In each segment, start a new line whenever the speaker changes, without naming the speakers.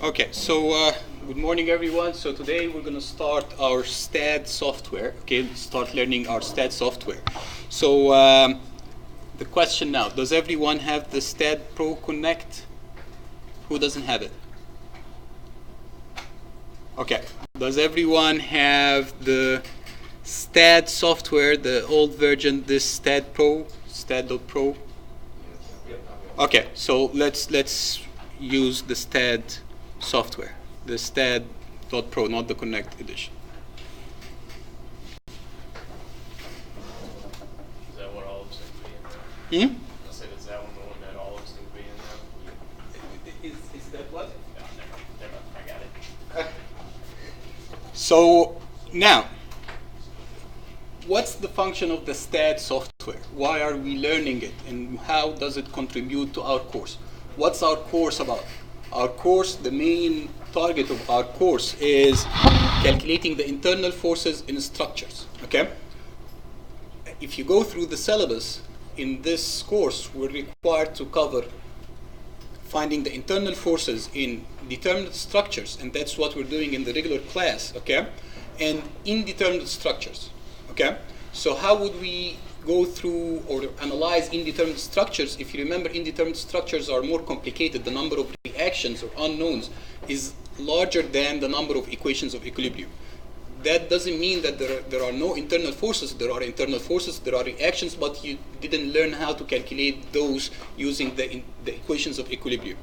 Okay, so good morning everyone. So today we're going to start our STAAD software. Okay, start learning our STAAD software. So the question now, does everyone have the STAAD Pro Connect? Who doesn't have it? Okay, does everyone have the STAAD software, the old version, this STAAD Pro, STAAD.Pro? Okay, so let's use the STAAD software, the STAAD.Pro, not the Connect edition.
Is that what all looks like to be in there? I said, is that one that all looks like to be in there?
Is that what?
Yeah, never, I got it.
So now, what's the function of the STAAD software? Why are we learning it, and how does it contribute to our course? What's our course about? Our course, the main target of our course is calculating the internal forces in structures, okay? If you go through the syllabus, in this course, we're required to cover finding the internal forces in determinate structures, and that's what we're doing in the regular class, okay? And indeterminate structures, okay? So how would we go through or analyze indeterminate structures? If you remember, indeterminate structures are more complicated. The number of reactions or unknowns is larger than the number of equations of equilibrium. That doesn't mean that there are no internal forces. There are internal forces, there are reactions, but you didn't learn how to calculate those using the equations of equilibrium.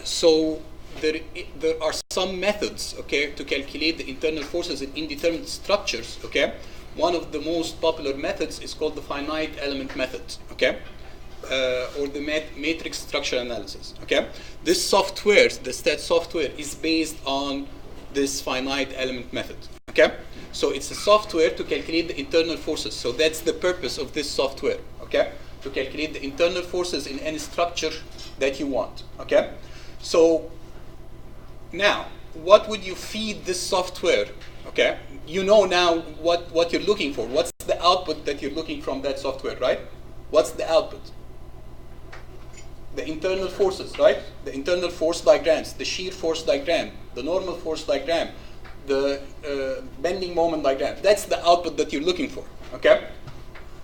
So there are some methods, okay, to calculate the internal forces in indeterminate structures, okay? One of the most popular methods is called the finite element method, okay? Or the matrix structure analysis, okay? This software, the STAAD software, is based on this finite element method, okay? So it's a software to calculate the internal forces. So that's the purpose of this software, okay? To calculate the internal forces in any structure that you want, okay? So now, what would you feed this software, okay? You know now what you're looking for. What's the output that you're looking from that software, right? What's the output? The internal forces, right? The internal force diagrams, the shear force diagram, the normal force diagram, the bending moment diagram. That's the output that you're looking for, okay?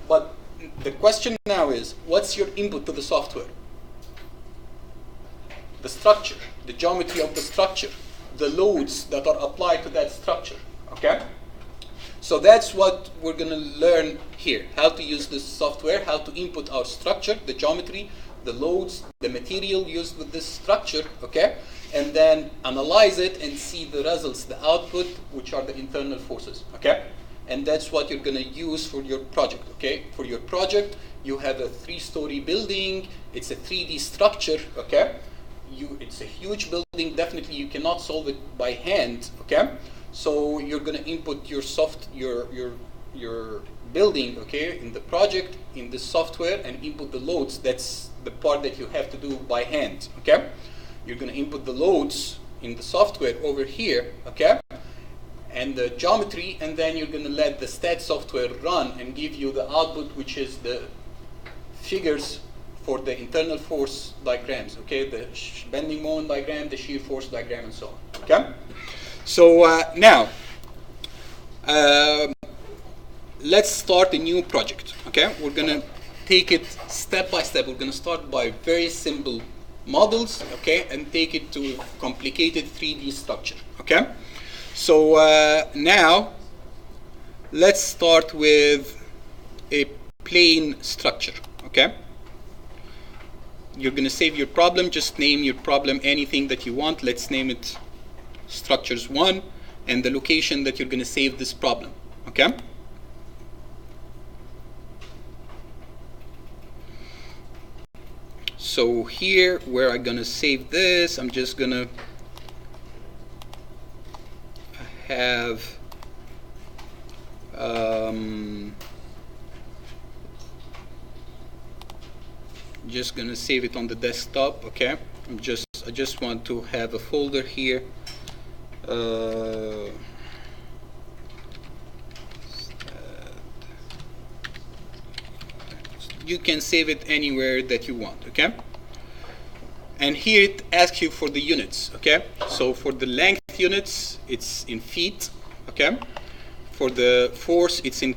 But the question now is, what's your input to the software? The structure, the geometry of the structure, the loads that are applied to that structure, okay? So that's what we're going to learn here, how to use this software, how to input our structure, the geometry, the loads, the material used with this structure, okay? And then analyze it and see the results, the output, which are the internal forces, okay? And that's what you're going to use for your project, okay? For your project, you have a 3-story building, it's a 3D structure, okay? It's a huge building, definitely you cannot solve it by hand, okay? So you're going to input your your building, okay, in the project, in the software, and input the loads. That's the part that you have to do by hand, okay? You're going to input the loads in the software over here, okay? And the geometry, and then you're going to let the STAAD software run and give you the output, which is the figures for the internal force diagrams, okay? The bending moment diagram, the shear force diagram, and so on, okay? So now, let's start a new project, okay? We're going to take it step by step. We're going to start by very simple models, okay? And take it to complicated 3D structure, okay? So now, let's start with a plane structure, okay? You're going to save your problem. Just name your problem anything that you want. Let's name it structures 1 and the location that you're going to save this problem, okay? So here, where I'm going to save this, I'm just going to have just going to save it on the desktop, okay? I just want to have a folder here. You can save it anywhere that you want, okay? And here it asks you for the units, okay? So for the length units, it's in feet, okay? For the force, it's in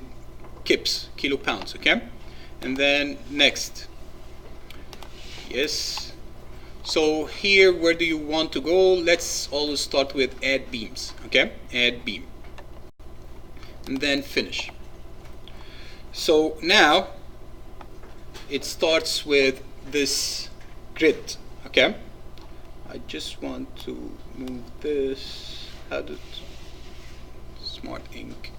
kips, kilopounds, okay? And then next. Yes. So here, where do you want to go? Let's always start with add beams, okay? Add beam. And then finish. So now, it starts with this grid, okay? I just want to move this. How did Smart Ink?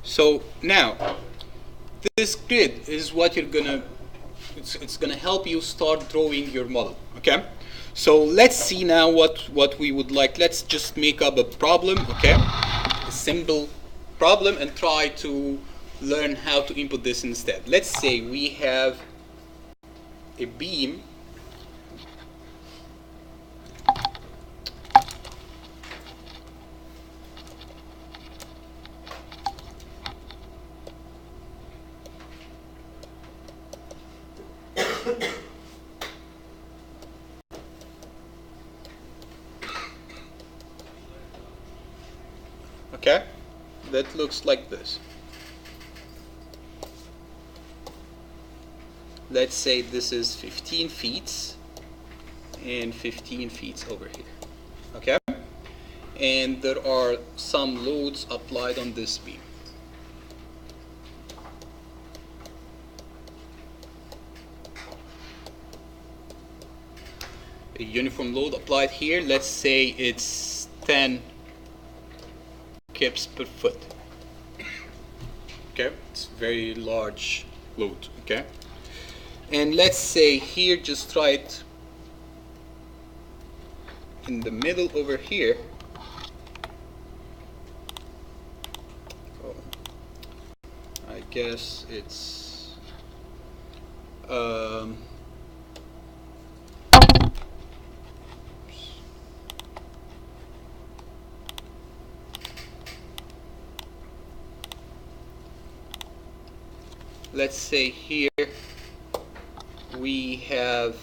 So now, this grid is what you're gonna, it's gonna help you start drawing your model, okay? So let's see now what we would like. Let's just make up a problem, okay? A simple problem, and try to learn how to input this instead. Let's say we have a beam okay, that looks like this. Let's say this is 15 feet and 15 feet over here, okay? And there are some loads applied on this beam. A uniform load applied here, let's say it's 10 kips per foot. Okay, it's a very large load, okay? And let's say here, just try it in the middle over here. Oh, I guess it's let's say here we have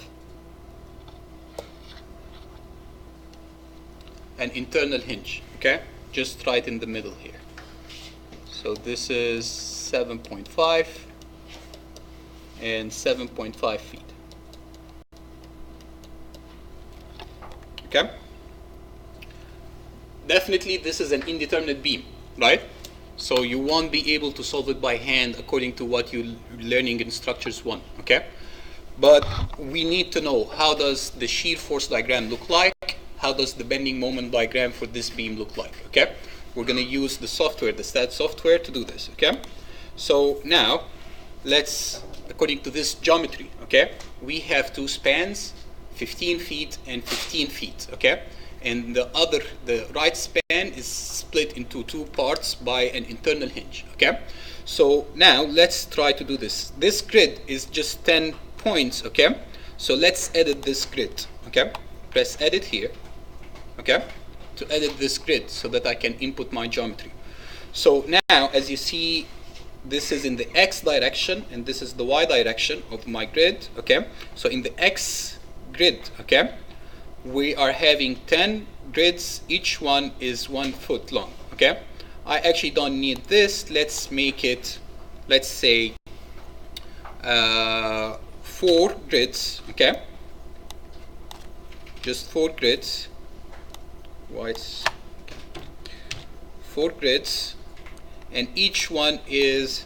an internal hinge, okay? Just right in the middle here. So this is 7.5 and 7.5 feet. Okay? Definitely this is an indeterminate beam, right? So you won't be able to solve it by hand according to what you're learning in structures 1, okay? But we need to know, how does the shear force diagram look like? How does the bending moment diagram for this beam look like, okay? We're gonna use the software, the STAAD software, to do this, okay? So now, let's, according to this geometry, okay? We have two spans, 15 feet and 15 feet, okay? And the right span is split into two parts by an internal hinge, okay? So now let's try to do this. This grid is just 10 points, okay? So let's edit this grid, okay? Press edit here, okay? To edit this grid so that I can input my geometry. So now, as you see, this is in the X direction and this is the Y direction of my grid, okay? So in the X grid, okay, we are having 10 grids, each one is 1 foot long, okay? I actually don't need this. Let's make it, let's say, 4 grids, okay? Just 4 grids. Whites, 4 grids, and each one is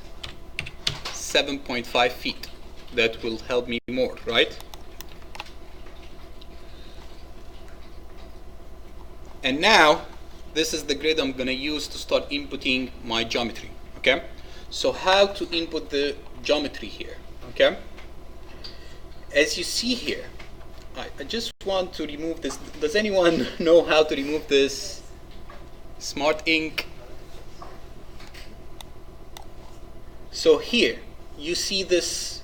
7.5 feet. That will help me more, right? And now, this is the grid I'm gonna use to start inputting my geometry, okay? So how to input the geometry here, okay? As you see here, I just want to remove this. Does anyone know how to remove this Smart Ink? So here, you see this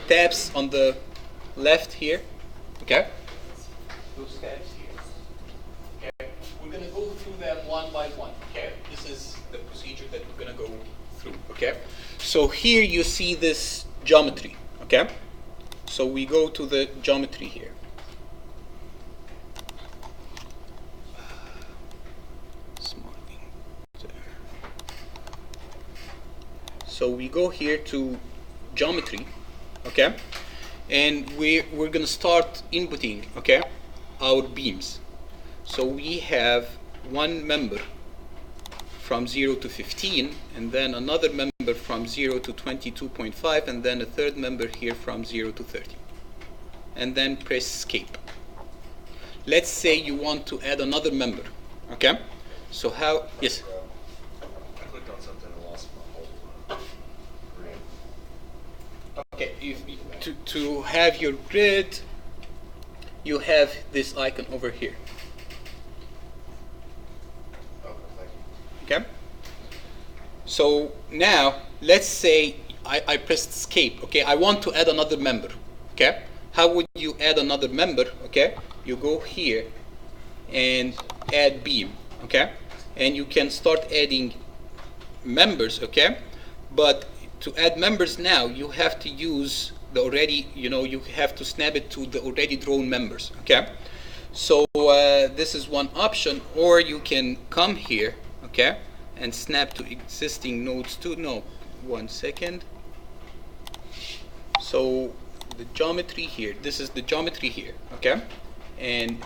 tabs on the left here, okay? Those steps here, okay? We're gonna go through them one by one, okay? This is the procedure that we're gonna go through, okay? So here you see this geometry, okay? So we go to the geometry here. So we go here to geometry, okay? And we're gonna start inputting, okay, our beams. So we have one member from 0 to 15, and then another member from 0 to 22.5, and then a third member here from 0 to 30. And then press escape. Let's say you want to add another member, okay? So how, yes?
I clicked on something and lost my whole grid.
Okay, to have your grid, you have this icon over here. Okay? So now, let's say I pressed escape, okay? I want to add another member, okay? How would you add another member, okay? You go here and add beam, okay? And you can start adding members, okay? But to add members now, you have to use the already, you have to snap it to the already drawn members, okay? So this is one option, or you can come here, okay, and snap to existing nodes too. No, 1 second. So the geometry here, this is the geometry here, okay? And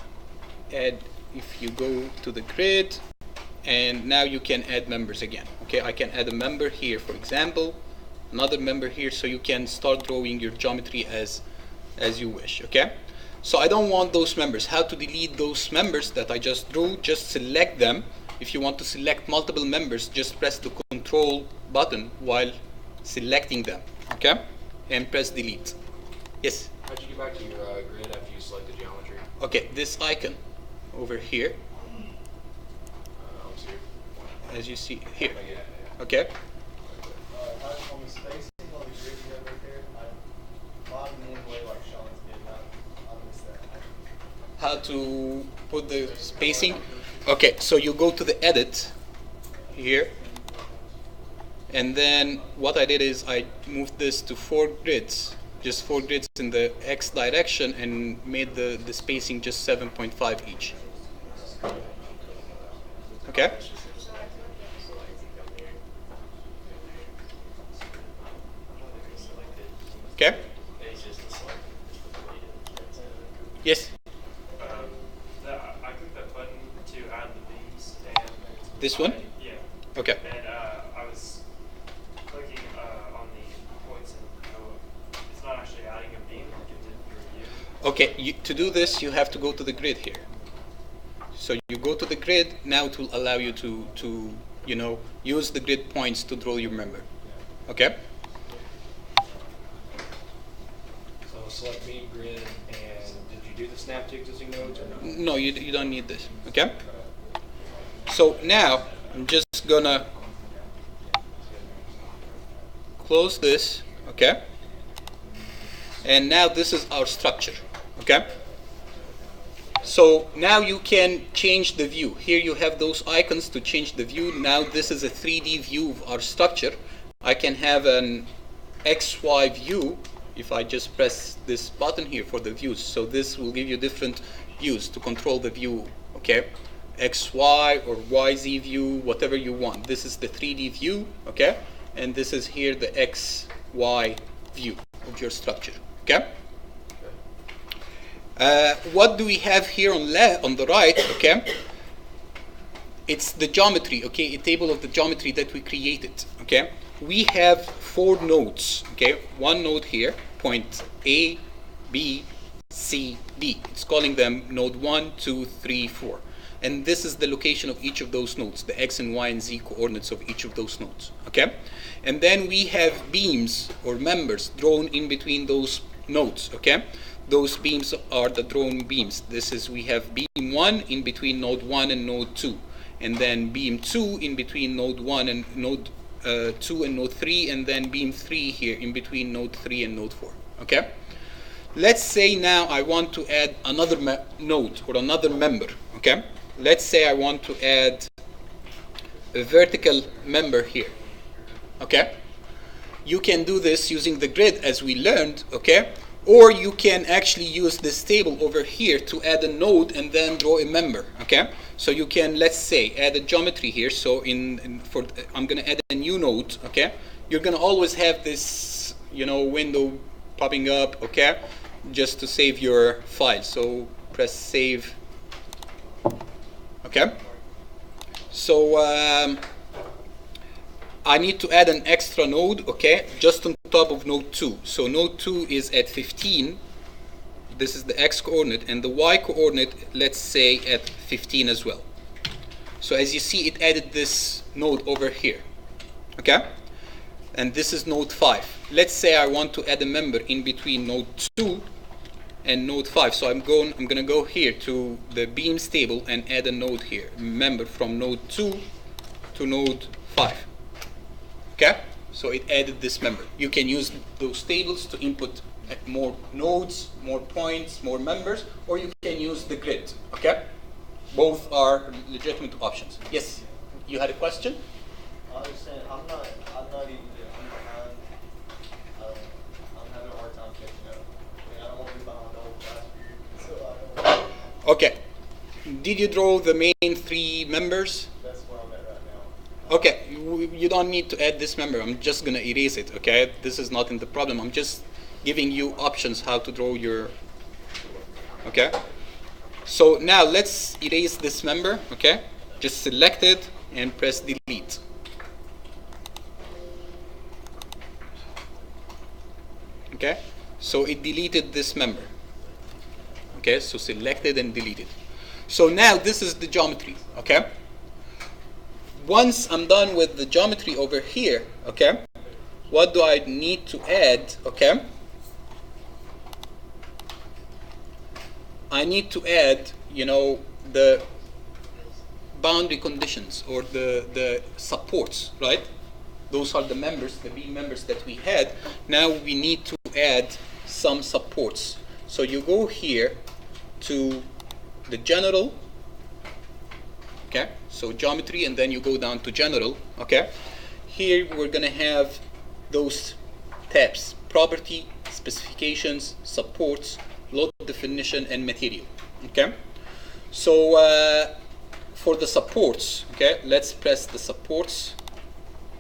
add, if you go to the grid, and now you can add members again, okay? I can add a member here, for example, another member here, so you can start drawing your geometry as you wish, okay? So I don't want those members. How to delete those members that I just drew? Just select them. If you want to select multiple members, just press the control button while selecting them, okay? And press delete. Yes?
How'd you get back to your grid after you select the geometry?
Okay, this icon over here, as you see here, okay?
On the spacing on the grid you have right there, I'm logging in the way like Sean's did, I missed that.
How to put the spacing? Okay, so you go to the edit here, and then what I did is I moved this to 4 grids, just 4 grids in the X direction, and made the spacing just 7.5 each. Okay? Okay? Yes?
I clicked that button to add the beams, and
This one?
Yeah.
Okay.
And I was clicking on the points, and it's not actually adding a beam like it did for you.
Okay, to do this, you have to go to the grid here. So you go to the grid, now it will allow you to use the grid points to draw your member. Okay?
So select beam grid, and did you do the snap to existing nodes or no?
No, you don't need this. Okay? So now, I'm just gonna close this, okay? And now this is our structure, okay? So now you can change the view. Here you have those icons to change the view. Now this is a 3D view of our structure. I can have an XY view if I just press this button here for the views. So this will give you different views to control the view, okay? XY or YZ view, whatever you want. This is the 3D view, okay? And this is here the XY view of your structure, okay? What do we have here on the right, okay? It's the geometry, okay? A table of the geometry that we created, okay? We have 4 nodes, okay? One node here, point A, B, C, D. It's calling them node 1, 2, 3, 4. And this is the location of each of those nodes, the X and Y and Z coordinates of each of those nodes, okay? And then we have beams or members drawn in between those nodes, okay? Those beams are the drawn beams. We have beam 1 in between node 1 and node 2. And then beam 2 in between node 1 and node 2 and node 3, and then beam 3 here in between node 3 and node 4, okay? let's say now I want to add another node or another member, okay? Let's say I want to add a vertical member here, okay? You can do this using the grid as we learned, okay? Or you can actually use this table over here to add a node and then draw a member, okay? So you can, let's say, add a geometry here. So I'm gonna add a new node, okay? You're gonna always have this, you know, window popping up, okay? Just to save your file. So press save, okay? So I need to add an extra node, okay, just on top of node 2. So node 2 is at 15. This is the x coordinate, and the y coordinate, let's say, at 15 as well. So as you see, it added this node over here, okay? And this is node 5. Let's say I want to add a member in between node 2 and node 5. So I'm going to go here to the beams table and add a node here, member from node 2 to node 5. Okay, so it added this member. You can use those tables to input more nodes, more points, more members, or you can use the grid. Okay, both are legitimate options. Yes, you had a question?
I understand. I'm not even. I'm behind. I'm having a hard time catching up. I mean, I don't want to be behind the whole class period, so I don't.
Okay. Did you draw the main 3 members?
That's where I'm at right now.
Okay, you don't need to add this member. I'm just gonna erase it, okay? This is not in the problem. I'm just giving you options how to draw your, okay? So now let's erase this member, okay? Just select it and press delete. Okay, so it deleted this member. Okay, so selected and deleted. So now this is the geometry, okay? Once I'm done with the geometry over here, okay, what do I need to add, okay? I need to add, you know, the boundary conditions or the supports, right? Those are the members, the beam members that we had. Now we need to add some supports. So you go here to the general, okay? So geometry, and then you go down to general, okay? Here we're gonna have those tabs: property, specifications, supports, load definition, and material, okay? So for the supports, okay, let's press the supports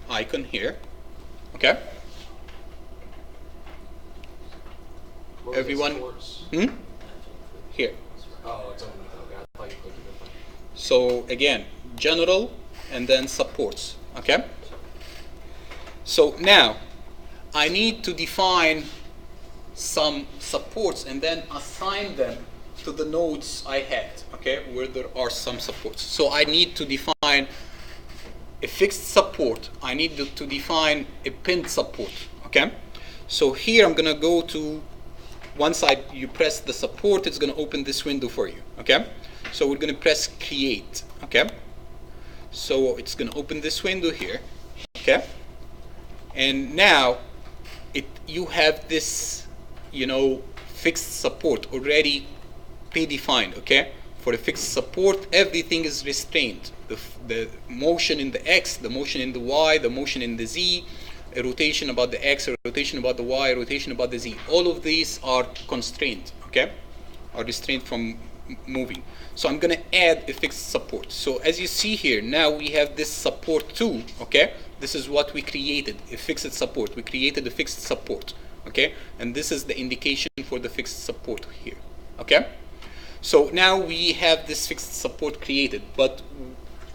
icon here, okay? Everyone, here.
Oh, it's open. Okay, I thought you clicked it.
So again, general and then supports, okay? So now I need to define some supports and then assign them to the nodes I had, okay, where there are some supports. So I need to define a fixed support. I need to define a pinned support, okay? So here I'm gonna go to, once you press the support, it's gonna open this window for you, okay? So we're gonna press create, okay? So it's gonna open this window here, okay? And now you have this, you know, fixed support already predefined, okay? For a fixed support, everything is restrained. The motion in the X, the motion in the Y, the motion in the Z, a rotation about the X, a rotation about the Y, a rotation about the Z. All of these are constrained, okay? Are restrained from moving. So I'm gonna add a fixed support. So as you see here, now we have this support too, okay? This is what we created, a fixed support. We created a fixed support, okay? And this is the indication for the fixed support here, okay? So now we have this fixed support created, but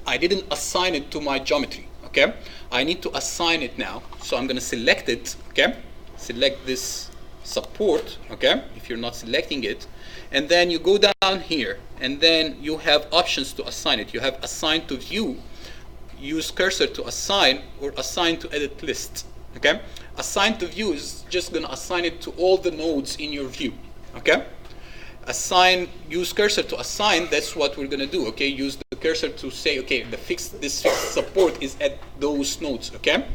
I didn't assign it to my geometry, okay? I need to assign it now. So I'm gonna select it, okay? Select this support, okay? If you're not selecting it. And then you go down here, and then you have options to assign it. You have assign to view, use cursor to assign, or assign to edit list, okay? Assign to view is just gonna assign it to all the nodes in your view, okay? Assign, use cursor to assign, that's what we're gonna do, okay? Use the cursor to say, okay, this fixed support is at those nodes, okay?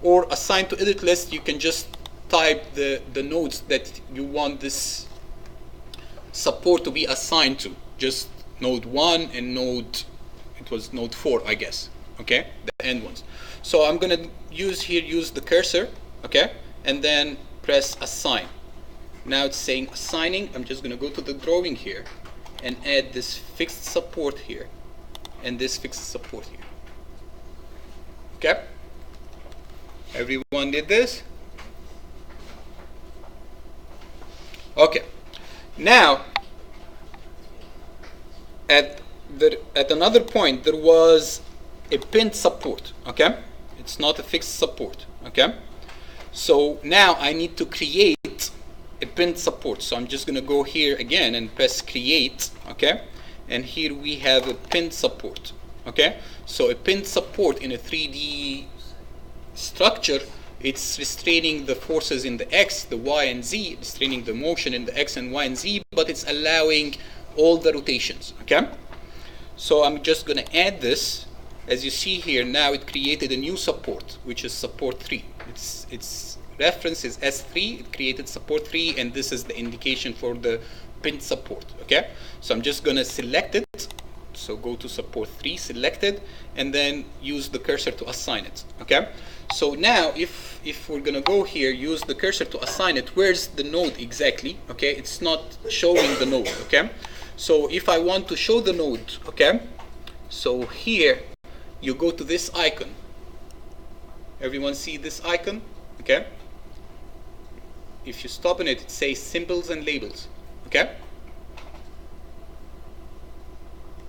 Or assign to edit list, you can just type the nodes that you want this support to be assigned to, just node 1 and it was node 4, I guess, okay, the end ones. So I'm going to use the cursor, okay, and then press assign. Now it's saying assigning. I'm just going to go to the drawing here and add this fixed support here and this fixed support here. Okay? Everyone did this? Okay. Now, at another point, there was a pinned support. Okay? It's not a fixed support. Okay? So now I need to create a pinned support. So I'm just going to go here again and press create. Okay? And here we have a pinned support. Okay? So a pinned support in a 3D structure, it's restraining the forces in the X, the Y, and Z, restraining the motion in the X and Y and Z, but it's allowing all the rotations. Okay? So I'm just going to add this. As you see here, now it created a new support, which is support 3. Its reference is S3. It created support 3, and this is the indication for the pinned support. Okay? So I'm just going to select it. So go to support 3, select it, and then use the cursor to assign it. Okay? So now, if we're going to go here, use the cursor to assign it, where's the node exactly? Okay? It's not showing the node. Okay? So if I want to show the node, okay? So here, you go to this icon. Everyone see this icon? Okay? If you stop on it, it says symbols and labels. Okay?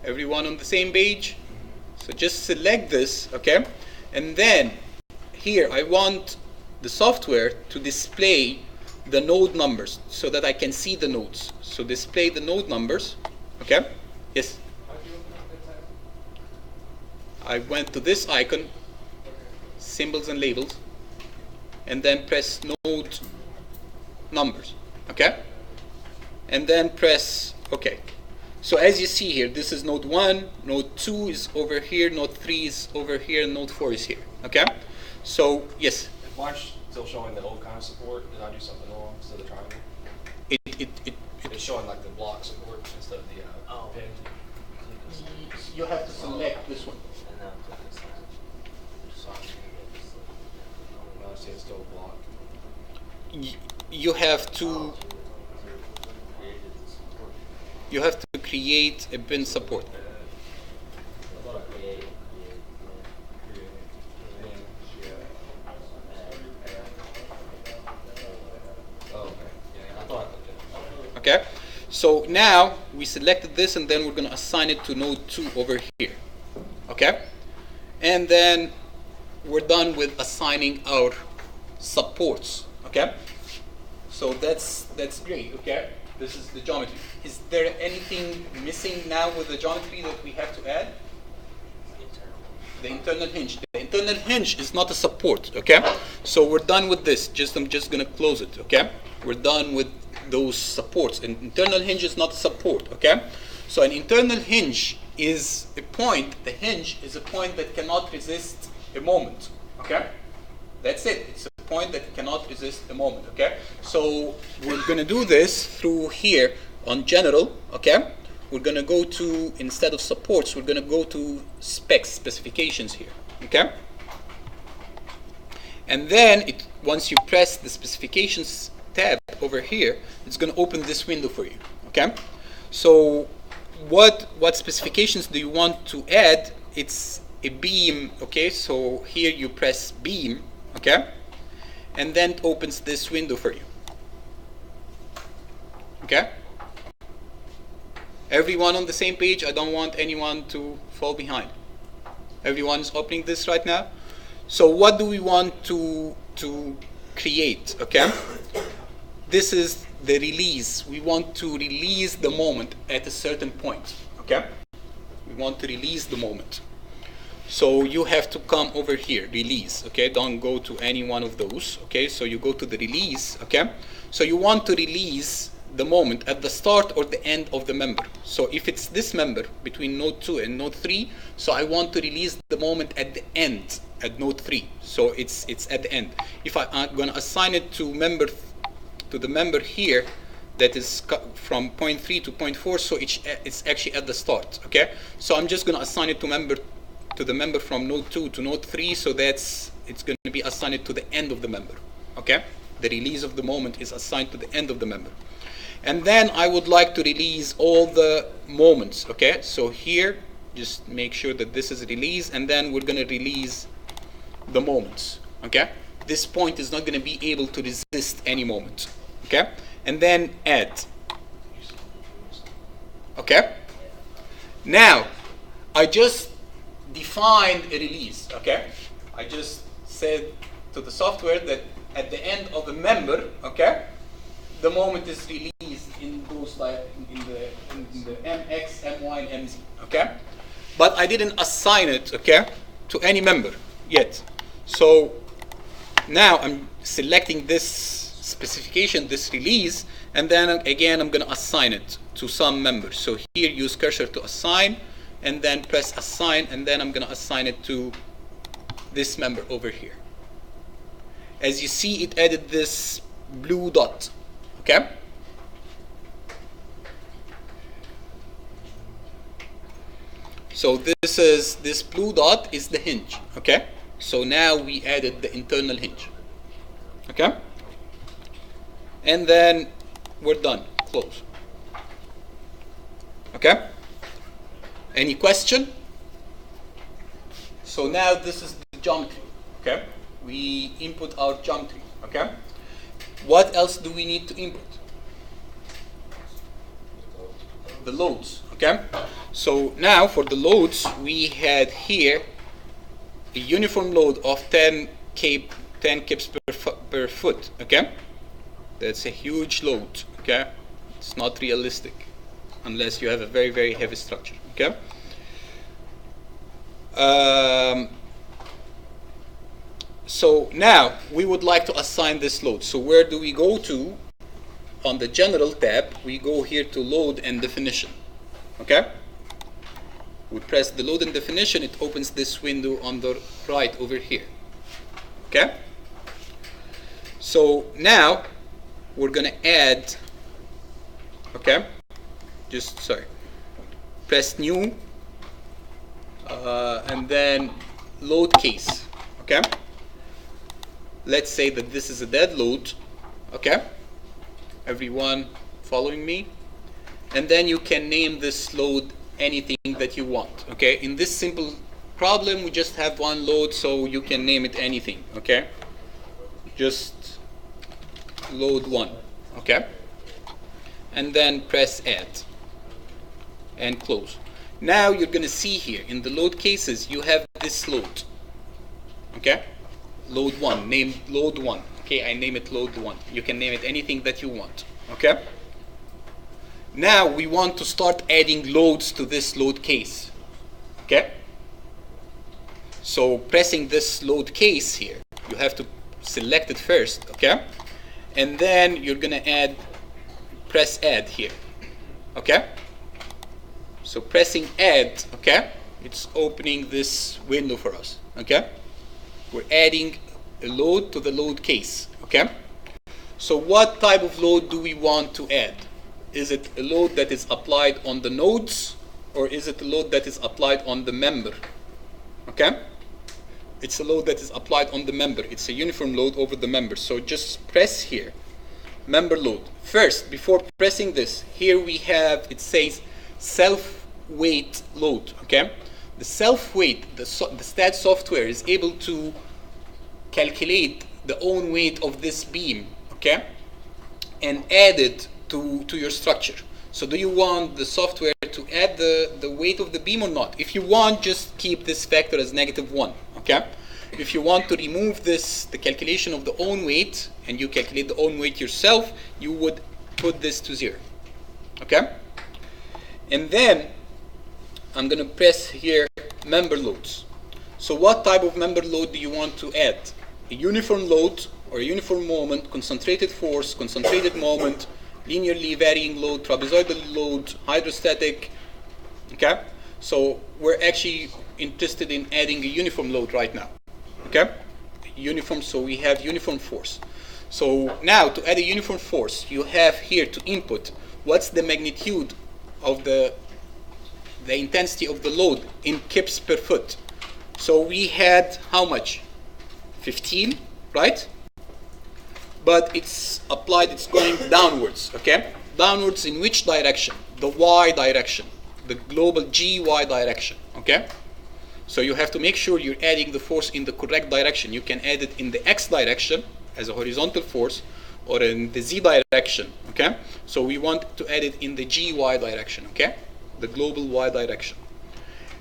Everyone on the same page? So just select this, okay? And then here I want the software to display the node numbers so that I can see the nodes. So display the node numbers, okay? Yes? I went to this icon, symbols and labels, and then press node numbers, okay? And then press OK. So as you see here, this is node 1, node 2 is over here, node 3 is over here, and node 4 is here, okay? So, yes?
If mine's still showing the old kind of support, did I do something wrong instead of triangle?
It's
showing like the block support instead of the pin.
You have to select this one.
I see it's still block.
You have to create a pin support. Okay, so now we selected this, and then we're going to assign it to node 2 over here. Okay, and then we're done with assigning our supports. Okay, so that's great. Okay, this is the geometry. Is there anything missing now with the geometry that we have to add? The internal hinge. The internal hinge is not a support. Okay, so we're done with this. I'm just going to close it. Okay, we're done with those supports. An internal hinge is not a support. Okay, so an internal hinge is a point. The hinge is a point that cannot resist a moment. Okay, that's it. It's a point that cannot resist a moment. Okay, so we're going to do this through here on general. Okay, we're going to go to, instead of supports, we're going to go to specifications here. Okay, and then once you press the specifications tab over here, it's going to open this window for you. Okay, so what specifications do you want to add? It's a beam. Okay, so here you press beam. Okay, and then it opens this window for you. Okay, everyone on the same page? I don't want anyone to fall behind. Everyone is opening this right now. So what do we want to create? Okay, this is the release. We want to release the moment at a certain point. Okay, we want to release the moment. So you have to come over here, release. Okay, don't go to any one of those. Okay, so you go to the release. Okay, so you want to release the moment at the start or the end of the member. So if it's this member between node 2 and node 3, so I want to release the moment at the end, at node 3. So it's at the end. If I'm going to assign it to the member here, that is from point 3 to point 4, so it's actually at the start. Okay, so I'm just going to assign it to the member from node 2 to node 3, so it's going to be assigned to the end of the member. Okay, the release of the moment is assigned to the end of the member. And then I would like to release all the moments. Okay, so here just make sure that this is released, and then we're going to release the moments. Okay, this point is not going to be able to resist any moment. Okay, and then add. Okay, now I just defined a release. Okay, I just said to the software that at the end of a member, okay, the moment is released in those in the MX, MY, and MZ. Okay, but I didn't assign it, okay, to any member yet. So now I'm selecting this specification, this release, and then again I'm going to assign it to some member. So here use cursor to assign, and then press assign, and then I'm going to assign it to this member over here. As you see, it added this blue dot. Okay, so this blue dot is the hinge. Okay, so now we added the internal hinge. Okay, and then we're done. Close. Okay, any question? So now this is the geometry. Okay, we input our geometry. Okay, what else do we need to input? The loads. Okay, so now for the loads, we had here a uniform load of 10 kips per foot. Okay, that's a huge load. Okay, it's not realistic unless you have a very, very heavy structure. Okay, so now we would like to assign this load. So where do we go to? On the general tab, we go here to load and definition. Okay, we press the load and definition, it opens this window on the right over here. Okay, so now we're gonna add, okay, press new, and then load case. Okay, let's say that this is a dead load. Okay, everyone following me? And then you can name this load anything that you want. Okay, in this simple problem we just have one load, so you can name it anything. Okay, just load 1. Okay, and then press add and close. Now you're gonna see here in the load cases you have this load. Okay, load 1, named load 1. Okay, I name it load 1. You can name it anything that you want. Okay, now we want to start adding loads to this load case. Okay, so pressing this load case here, you have to select it first. Okay, and then you're gonna press add here. Okay, so pressing add, okay, it's opening this window for us. Okay, we're adding a load to the load case. Okay, so what type of load do we want to add? Is it a load that is applied on the nodes, or is it a load that is applied on the member? Okay, it's a load that is applied on the member. It's a uniform load over the member. So just press here, member load. First, before pressing this, here we have, it says self-weight load. Okay, the self-weight, the STAAD software is able to calculate the own weight of this beam. Okay, and add it to your structure. So do you want the software to add the weight of the beam or not? If you want, just keep this factor as -1. Okay, if you want to remove this, the calculation of the own weight, and you calculate the own weight yourself, you would put this to 0. Okay, and then I'm gonna press here member loads. So what type of member load do you want to add? A uniform load or a uniform moment, concentrated force, concentrated moment, linearly varying load, trapezoidal load, hydrostatic. Okay, so we're actually interested in adding a uniform load right now. Okay, uniform, so we have uniform force. So now to add a uniform force, you have here to input what's the magnitude of the intensity of the load in kips per foot. So we had how much? 15, right? But it's applied, it's going downwards, okay? Downwards in which direction? The y direction, the global gy direction, okay? So you have to make sure you're adding the force in the correct direction. You can add it in the x direction as a horizontal force, or in the z direction, okay? So we want to add it in the gy direction, okay? The global y direction.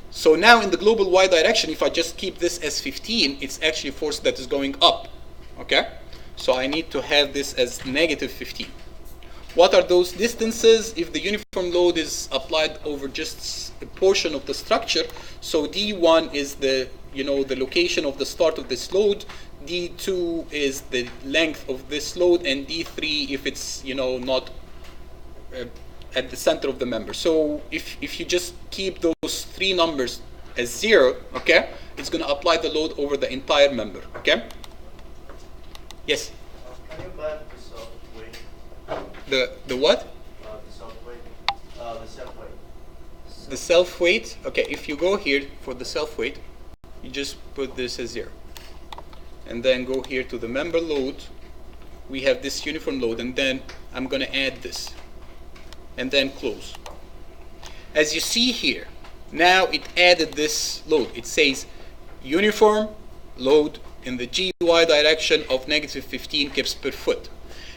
So now in the global y direction, if I just keep this as 15, it's actually a force that is going up, okay? So I need to have this as negative 15. What are those distances if the uniform load is applied over just a portion of the structure? So D1 is the location of the start of this load, D2 is the length of this load, and D3 if it's not at the center of the member. So if you just keep those three numbers as 0, okay, it's going to apply the load over the entire member, okay? Yes?
Can you back the self weight?
The what?
The self weight. The self weight.
The self weight. Okay, if you go here for the self weight, you just put this as 0. And then go here to the member load. We have this uniform load, and then I'm going to add this. And then close. As you see here, now it added this load. It says uniform load in the gy direction of negative 15 kips per foot.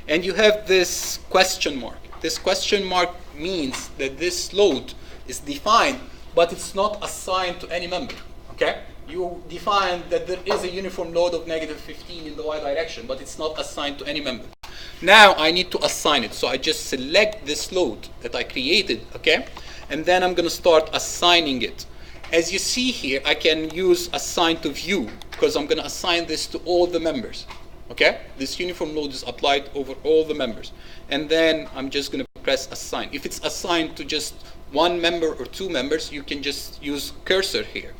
And you have this question mark. This question mark means that this load is defined, but it's not assigned to any member, okay? You define that there is a uniform load of negative 15 in the y direction, but it's not assigned to any member. Now I need to assign it, so I just select this load that I created, okay? And then I'm going to start assigning it. As you see here, I can use assign to view, because I'm going to assign this to all the members, okay? This uniform load is applied over all the members. And then I'm just going to press assign. If it's assigned to just one member or two members, you can just use cursor here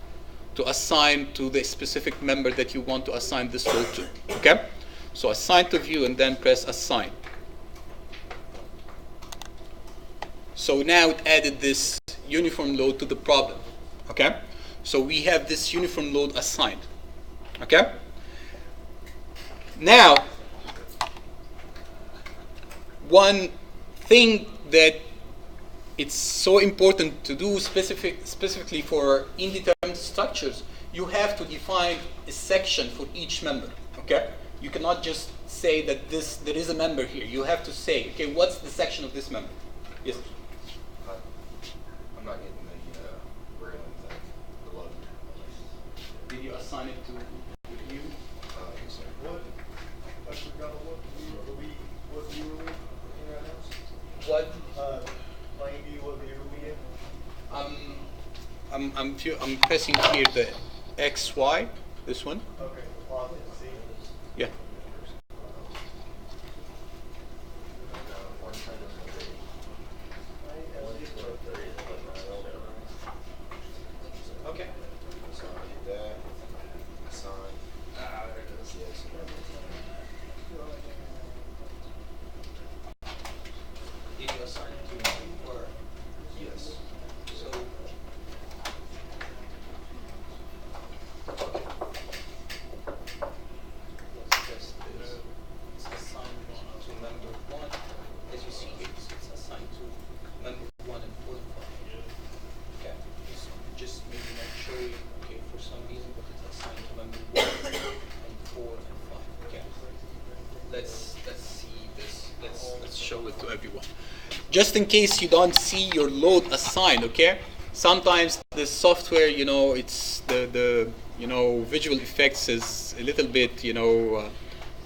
to assign to the specific member that you want to assign this load to, okay? So assign to view and then press assign. So now it added this uniform load to the problem, okay? So we have this uniform load assigned, okay? Now, one thing that it's so important to do specifically for indeterminate structures, you have to define a section for each member, okay? You cannot just say that there is a member here. You have to say, okay, what's the section of this member? Yes?
I'm not getting the railings and the load.
Did you assign it to you?
What? I forgot what view are we in right now?
What?
Plain view, what view are we in?
I'm pressing here the XY, this one.
Okay, plot and see.
Yeah. Okay.
So I did that. Assign. There it is. Yes.
Did you assign it to me or?
Yes.
So. Let's test this. It's assigned to member 1. As you see here, it's assigned to member 1 and 4 and 5. Okay. Just maybe not showing, okay, for some reason, but it's assigned to member 1 and 4 and 5. Okay. Let's see this. Let's show it to everyone. Just in case you don't see your load assigned, okay? Sometimes the software, it's the visual effects is a little bit,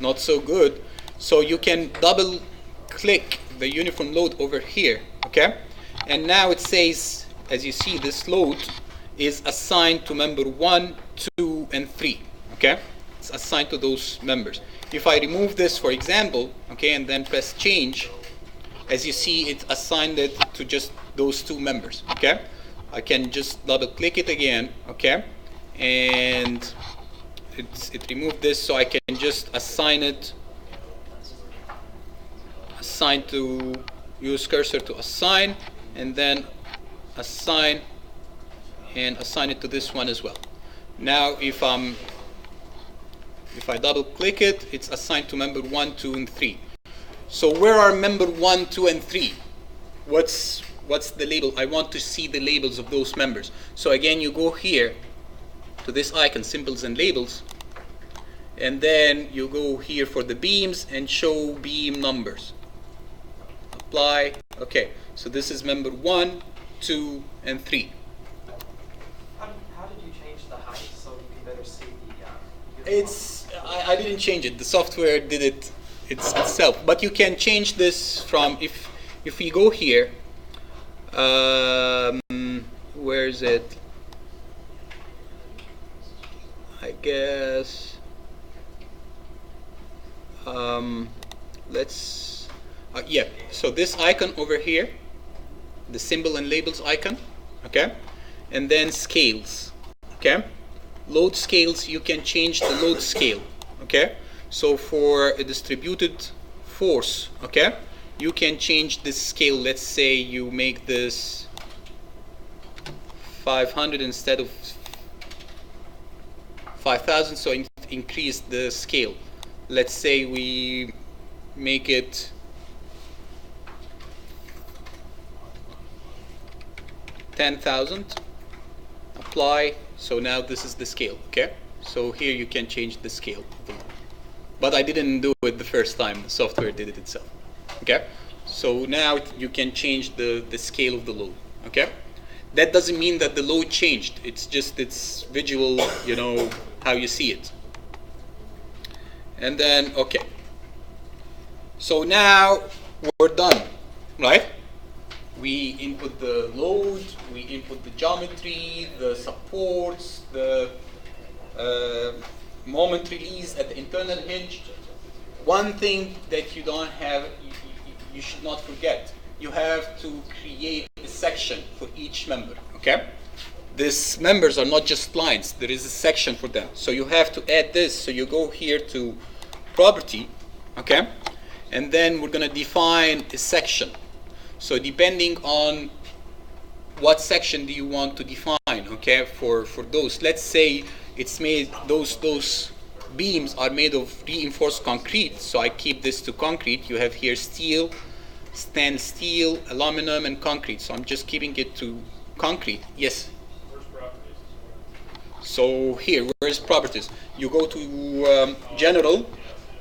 not so good. So you can double click the uniform load over here, okay? And now it says, as you see, this load is assigned to member 1, 2, and 3, okay? It's assigned to those members. If I remove this, for example, okay, and then press change, as you see, it assigned it to just those 2 members, okay? I can just double click it again, okay? And it removed this, so I can just assign it assign to, use cursor to assign, and then assign, and assign it to this one as well. Now if I double click it, it's assigned to member 1, 2, and 3. So where are member 1, 2, and 3? What's the label? I want to see the labels of those members. So again, you go here to this icon, symbols and labels, and then you go here for the beams and show beam numbers. Apply. Okay, so this is member 1, 2, and 3.
How did you change the height so you can better see the?
I didn't change it. The software did it itself. But you can change this from, if we go here, where is it? I guess let's yeah, so this icon over here, the symbol and labels icon, okay, and then scales, okay, load scales, you can change the load scale, okay. So for a distributed force, okay, you can change this scale. Let's say you make this 500 instead of 5,000, so increase the scale. Let's say we make it 10,000. Apply. So now this is the scale. Okay. So here you can change the scale. But I didn't do it the first time. The software did it itself. Okay. So now you can change the scale of the load. Okay. That doesn't mean that the load changed. It's just it's visual, you know, how you see it. And then, okay. So now we're done, right? We input the load, we input the geometry, the supports, the moment release at the internal hinge. One thing that you don't have, you should not forget, you have to create a section for each member, okay? These members are not just lines, there is a section for them. So you have to add this, so you go here to property, okay? And then we're gonna define a section. So depending on what section do you want to define, okay, for those. Let's say it's made, those beams are made of reinforced concrete, so I keep this to concrete. You have here steel, stainless steel, aluminum, and concrete. So I'm just keeping it to concrete. Yes?
Where's properties?
So here, where's properties? You go to general,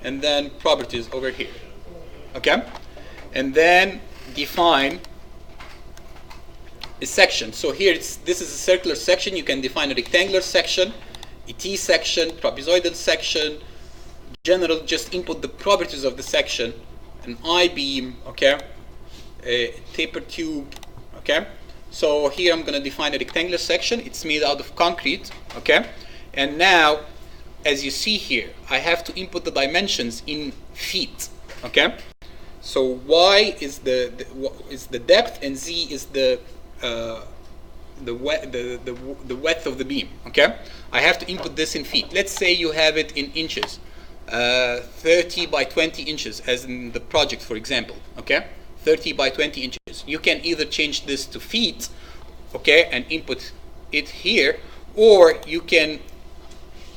and then properties over here, okay? And then define a section. So here, this is a circular section. You can define a rectangular section, a T section, trapezoidal section, general, just input the properties of the section, an I-beam, okay, a taper tube, okay. So here I'm going to define a rectangular section. It's made out of concrete, okay. And now, as you see here, I have to input the dimensions in feet, okay. So Y is the depth, and Z is the width of the beam, okay. I have to input this in feet. Let's say you have it in inches, 30 by 20 inches, as in the project, for example, okay. 30 by 20 inches. You can either change this to feet, okay, and input it here, or you can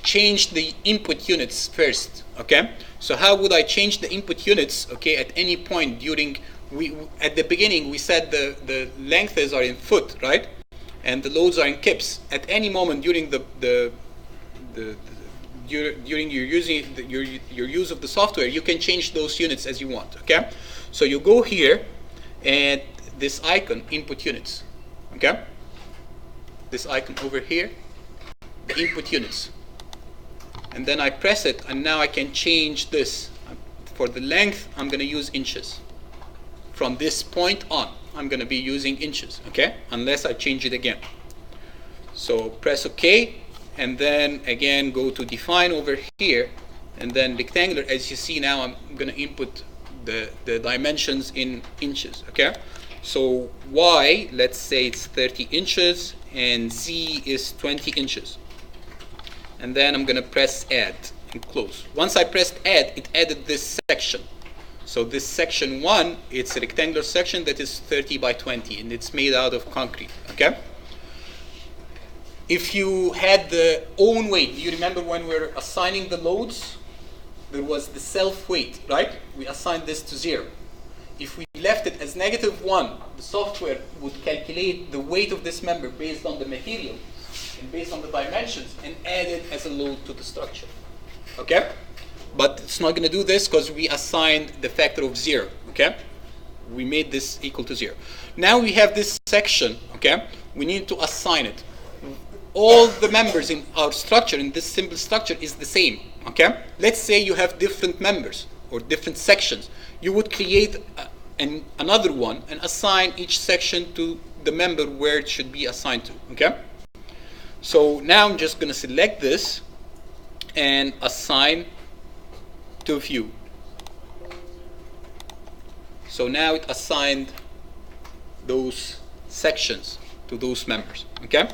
change the input units first, okay. So how would I change the input units, okay, at any point during, at the beginning we said the lengths are in foot, right, and the loads are in kips. At any moment during during your use of the software, you can change those units as you want, okay. So you go here and this icon, input units, okay, this icon over here, the input units, and then I press it, and now I can change this. For the length, I'm going to use inches. From this point on, I'm going to be using inches, okay, unless I change it again. So press OK, and then again go to define over here, and then rectangular. As you see now, I'm going to input the dimensions in inches, okay. So Y, let's say it's 30 inches, and Z is 20 inches. And then I'm going to press add and close. Once I pressed add, it added this section. So this section 1, it's a rectangular section that is 30 by 20, and it's made out of concrete, okay? If you had the own weight, do you remember when we were assigning the loads? There was the self-weight, right? We assigned this to 0. If we left it as -1, the software would calculate the weight of this member based on the material and based on the dimensions and add it as a load to the structure, okay? But it's not going to do this because we assigned the factor of 0, okay? We made this equal to 0. Now we have this section, okay? We need to assign it. All the members in our structure, in this simple structure, is the same, okay? Let's say you have different members or different sections. You would create another one and assign each section to the member where it should be assigned to, okay? So now I'm just going to select this and assign to view. So now it assigned those sections to those members, okay?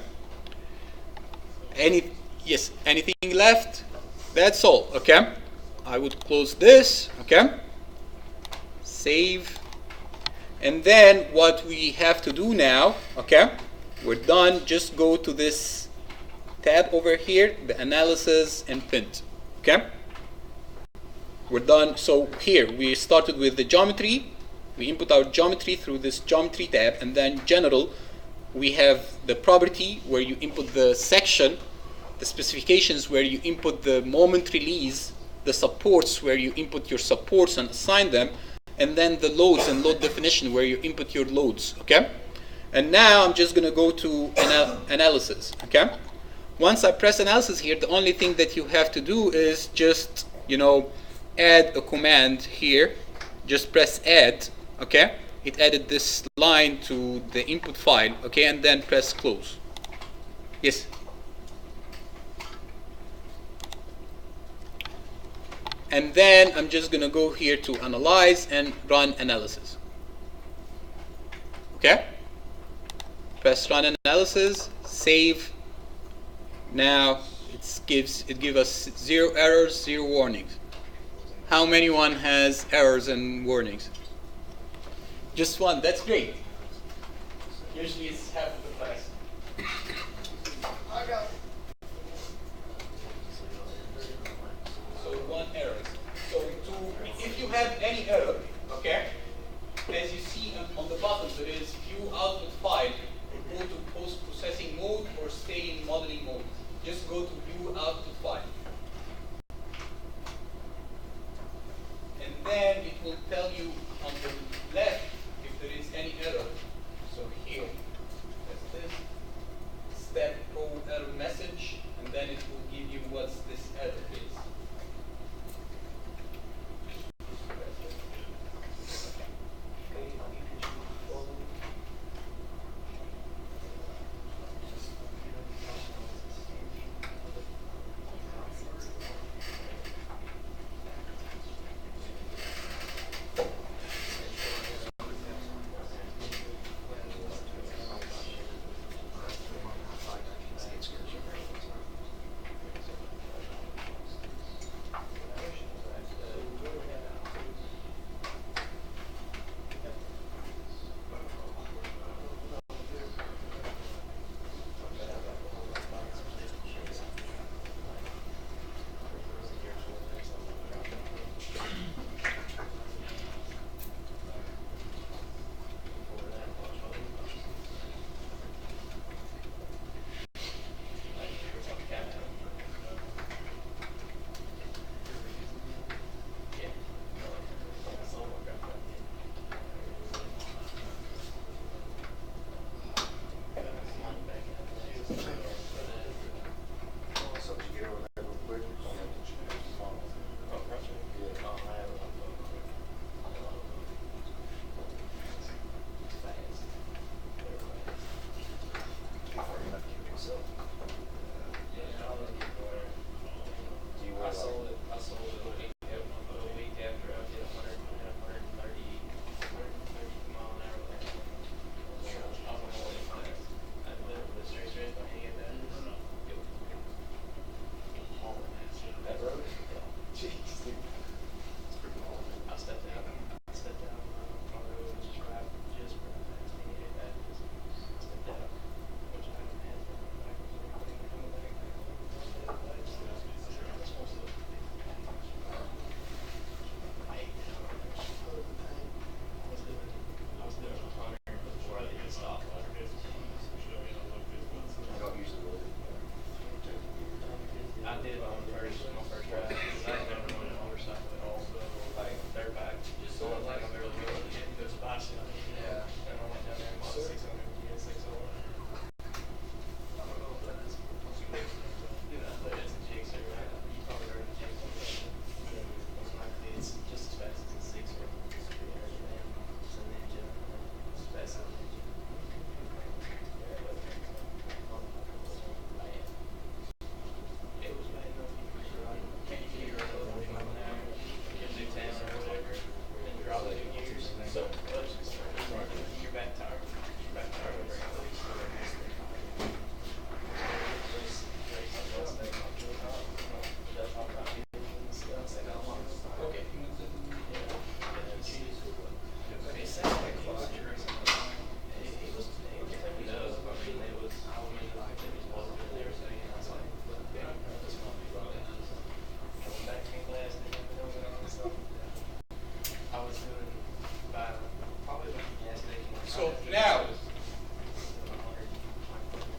Yes, anything left? That's all, okay? I would close this, okay? Save. And then what we have to do now, okay? We're done. Just go to this tab over here, the analysis and print, okay? We're done. So here we started with the geometry. We input our geometry through this geometry tab, and then general, we have the property where you input the section, the specifications where you input the moment release, the supports where you input your supports and assign them, and then the loads and load definition where you input your loads, okay? And now I'm just going to go to analysis, okay? Once I press analysis here, the only thing that you have to do is just, add a command here. Just press add, okay? It added this line to the input file, okay? And then press close. Yes? And then I'm just going to go here to analyze and run analysis. Okay? Press run analysis, save. Now it gives us 0 errors, 0 warnings. How many one has errors and warnings? Just one. That's great. Usually it's half of the class.
I got
So 1 error. So if you have any error, okay, as you see on the bottom, there is view output file. Go to post-processing mode or stay in modeling mode. Just go to view output file. And then it will tell you on the left if there is any error. So here, that's this. Step O error message, and then it will give you what this error is.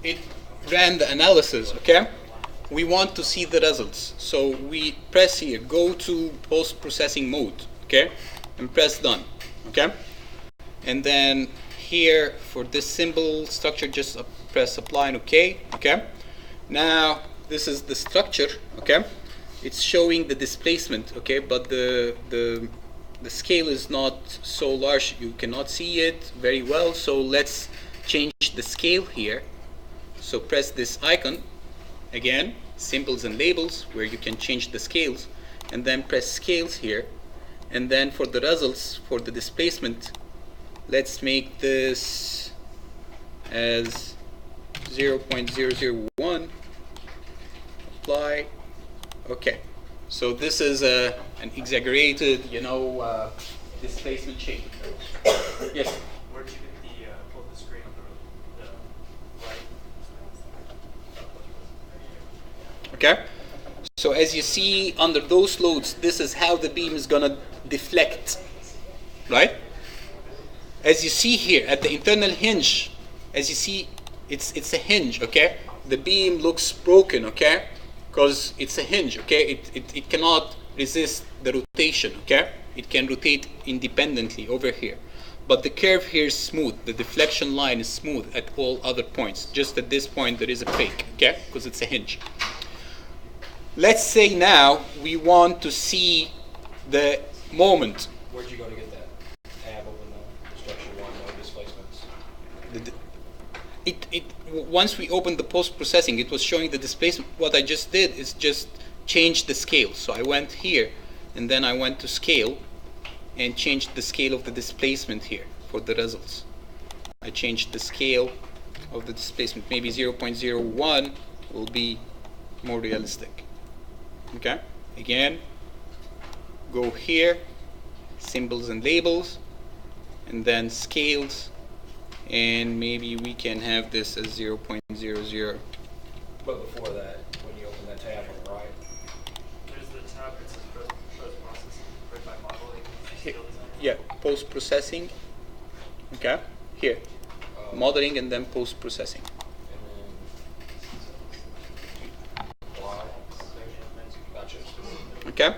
it ran the analysis, okay? We want to see the results. So we press here, go to post-processing mode, okay? And press done, okay? And then here for this symbol structure, just press apply and okay, okay? Now this is the structure, okay? It's showing the displacement, okay? But the scale is not so large, you cannot see it very well. So let's change the scale here. So press this icon, again, symbols and labels, where you can change the scales, and then press scales here. And then for the results, for the displacement, let's make this as 0.001, apply, okay. So this is an exaggerated, displacement shape. Yes?
Where did you get the pull the screen on the right?
Okay. So as you see under those loads, this is how the beam is gonna deflect, right? As you see here at the internal hinge, as you see, it's a hinge, okay? The beam looks broken, okay? Because it's a hinge, okay? It cannot resist the rotation, okay? It can rotate independently over here. But the curve here is smooth. The deflection line is smooth at all other points. Just at this point there is a break, okay? Because it's a hinge. Let's say now we want to see the moment.
Where'd you go to get that tab open the instruction one, no displacements?
Once we opened the post-processing, it was showing the displacement. What I just did is just change the scale. So I went here, and then I went to scale, and changed the scale of the displacement here for the results. I changed the scale of the displacement. Maybe 0.01 will be more realistic. Okay? Again, go here, symbols and labels, and then scales, and maybe we can have this as 0.00.
But before that, when you open that tab on the right,
There's the tab that says post-processing, right by modeling.
Here, yeah, post-processing. Okay, here, modeling and then post-processing.
and then apply. Gotcha.
Okay,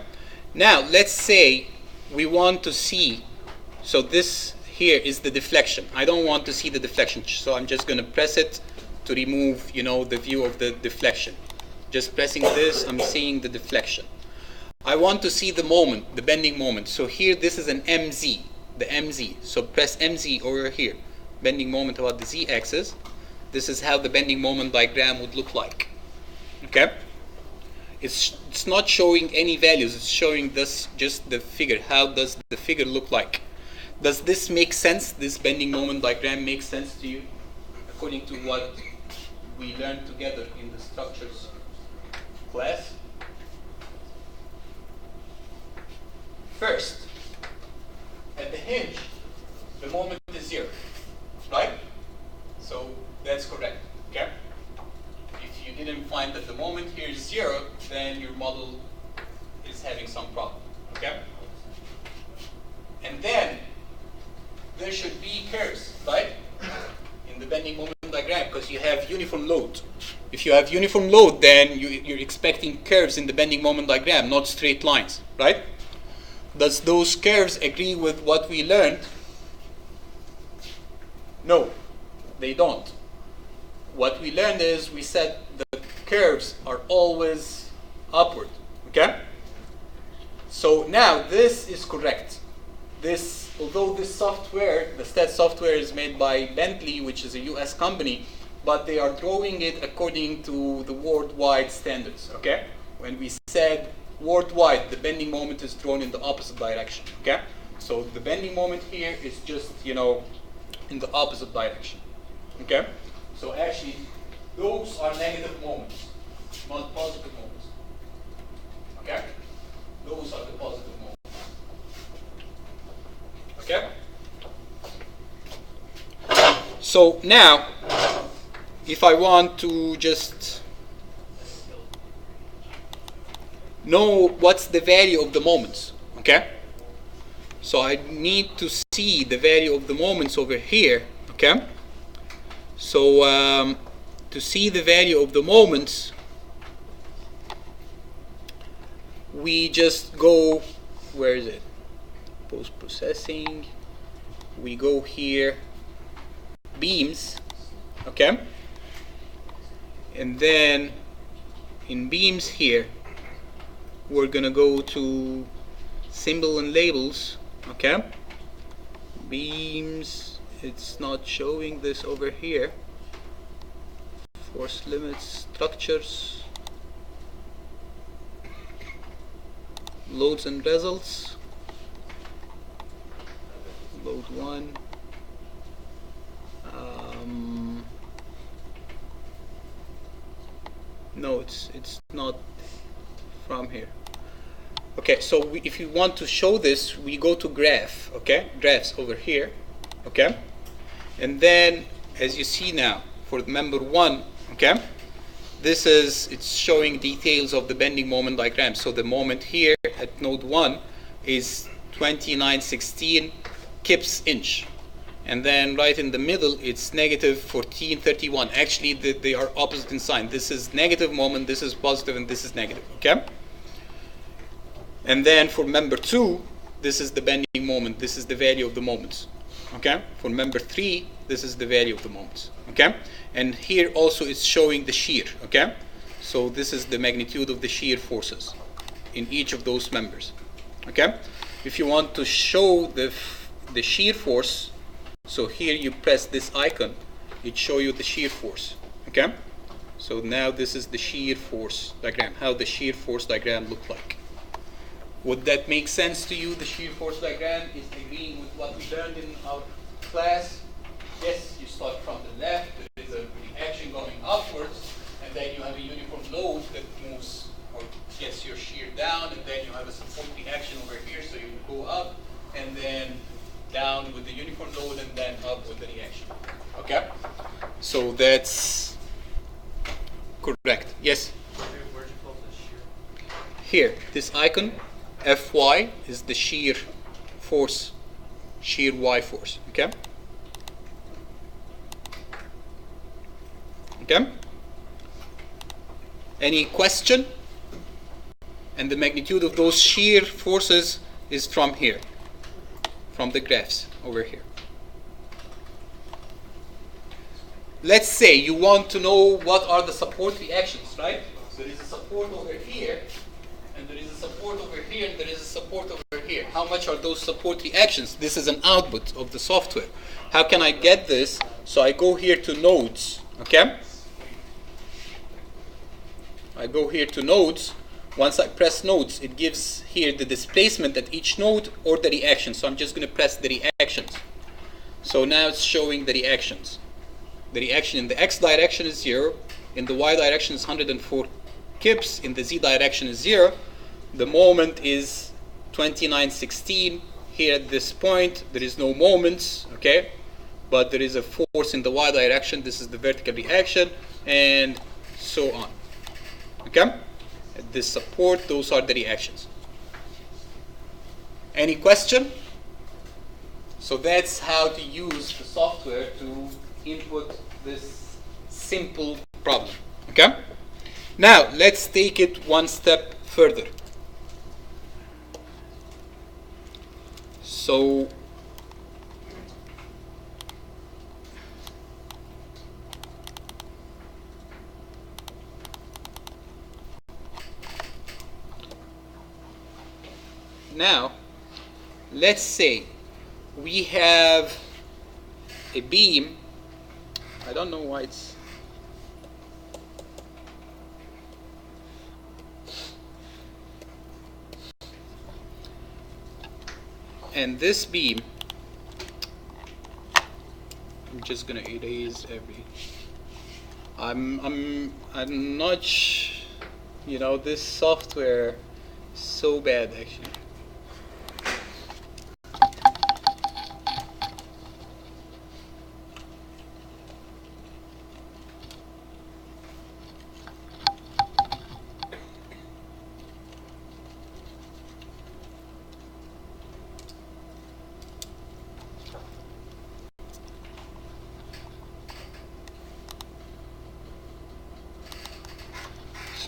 now let's say we want to see, so this here is the deflection. I don't want to see the deflection, so I'm just going to press it to remove, the view of the deflection. Just pressing this, I'm seeing the deflection. I want to see the moment, the bending moment. So here, this is an MZ, the MZ. So press MZ over here, bending moment about the Z-axis. This is how the bending moment diagram would look like. Okay? It's not showing any values. It's showing this, just the figure. How does the figure look like? Does this make sense? This bending moment diagram makes sense to you, according to what we learned together in the structures class? First, at the hinge, the moment is 0, right? So that's correct, okay? If you didn't find that the moment here is 0, then your model is having some problem, okay? And then there should be curves, right? In the bending moment diagram, because you have uniform load. If you have uniform load, then you're expecting curves in the bending moment diagram, not straight lines, right? Does those curves agree with what we learned? No, they don't. What we learned is we said the curves are always upward, okay? So now this is correct. Although this software, the STAAD software, is made by Bentley, which is a US company, but they are drawing it according to the worldwide standards, okay? When we said worldwide, the bending moment is drawn in the opposite direction, okay? So the bending moment here is just, in the opposite direction, okay? So actually, those are negative moments, not positive moments, okay? Those are the positive moments. Okay? So now, if I want to just know what's the value of the moments, okay? So I need to see the value of the moments over here, okay? So to see the value of the moments, we just go, where is it? Post-processing. We go here, beams, okay? And then in beams here, we're gonna go to symbol and labels, okay? Beams, it's not showing this over here. Force limits, structures, loads and results, load 1, no, it's not from here. Okay, so if you want to show this, we go to graph, okay? Graphs over here, okay? And then, as you see now, for member 1, okay? It's showing details of the bending moment diagram. So the moment here at node 1 is 2916 kips inch. And then right in the middle, it's negative 1431. Actually, they are opposite in sign. This is negative moment, this is positive, and this is negative, okay? And then for member 2, this is the bending moment. This is the value of the moments, okay? For member 3, this is the value of the moments, okay? And here also it's showing the shear, okay? So this is the magnitude of the shear forces in each of those members, okay? If you want to show the shear force, so here you press this icon, it shows you the shear force, okay? So now this is the shear force diagram, how the shear force diagram look like. Would that make sense to you? The shear force diagram is agreeing with what we learned in our class. Yes, you start from the left, there is a reaction going upwards, and then you have a uniform load that moves or gets your shear down, and then you have a support reaction over here, so you go up and then down with the uniform load and then up with the reaction. Okay? So that's correct. Yes?
Where'd you pull the shear?
Here, this icon, Fy, is the shear force, shear Y force. Okay? Okay? Any question? And the magnitude of those shear forces is from here, from the graphs over here. Let's say you want to know what are the support reactions, right? So there is a support over here, and there is a support over here, and there is a support over here. How much are those support reactions? This is an output of the software. How can I get this? So I go here to nodes, okay? I go here to nodes. Once I press nodes, it gives here the displacement at each node or the reaction. So I'm just going to press the reactions. So now it's showing the reactions. The reaction in the x direction is 0. In the y direction is 104 kips. In the z direction is 0. The moment is 2916. Here at this point, there is no moments, okay? But there is a force in the y direction. This is the vertical reaction, and so on. Okay? At this support, those are the reactions. Any question? So that's how to use the software to input this simple problem. Okay? Now, let's take it one step further. So, now, let's say we have a beam. I don't know why it's and this beam, I'm just gonna erase every. I'm not. You know, this software is so bad actually.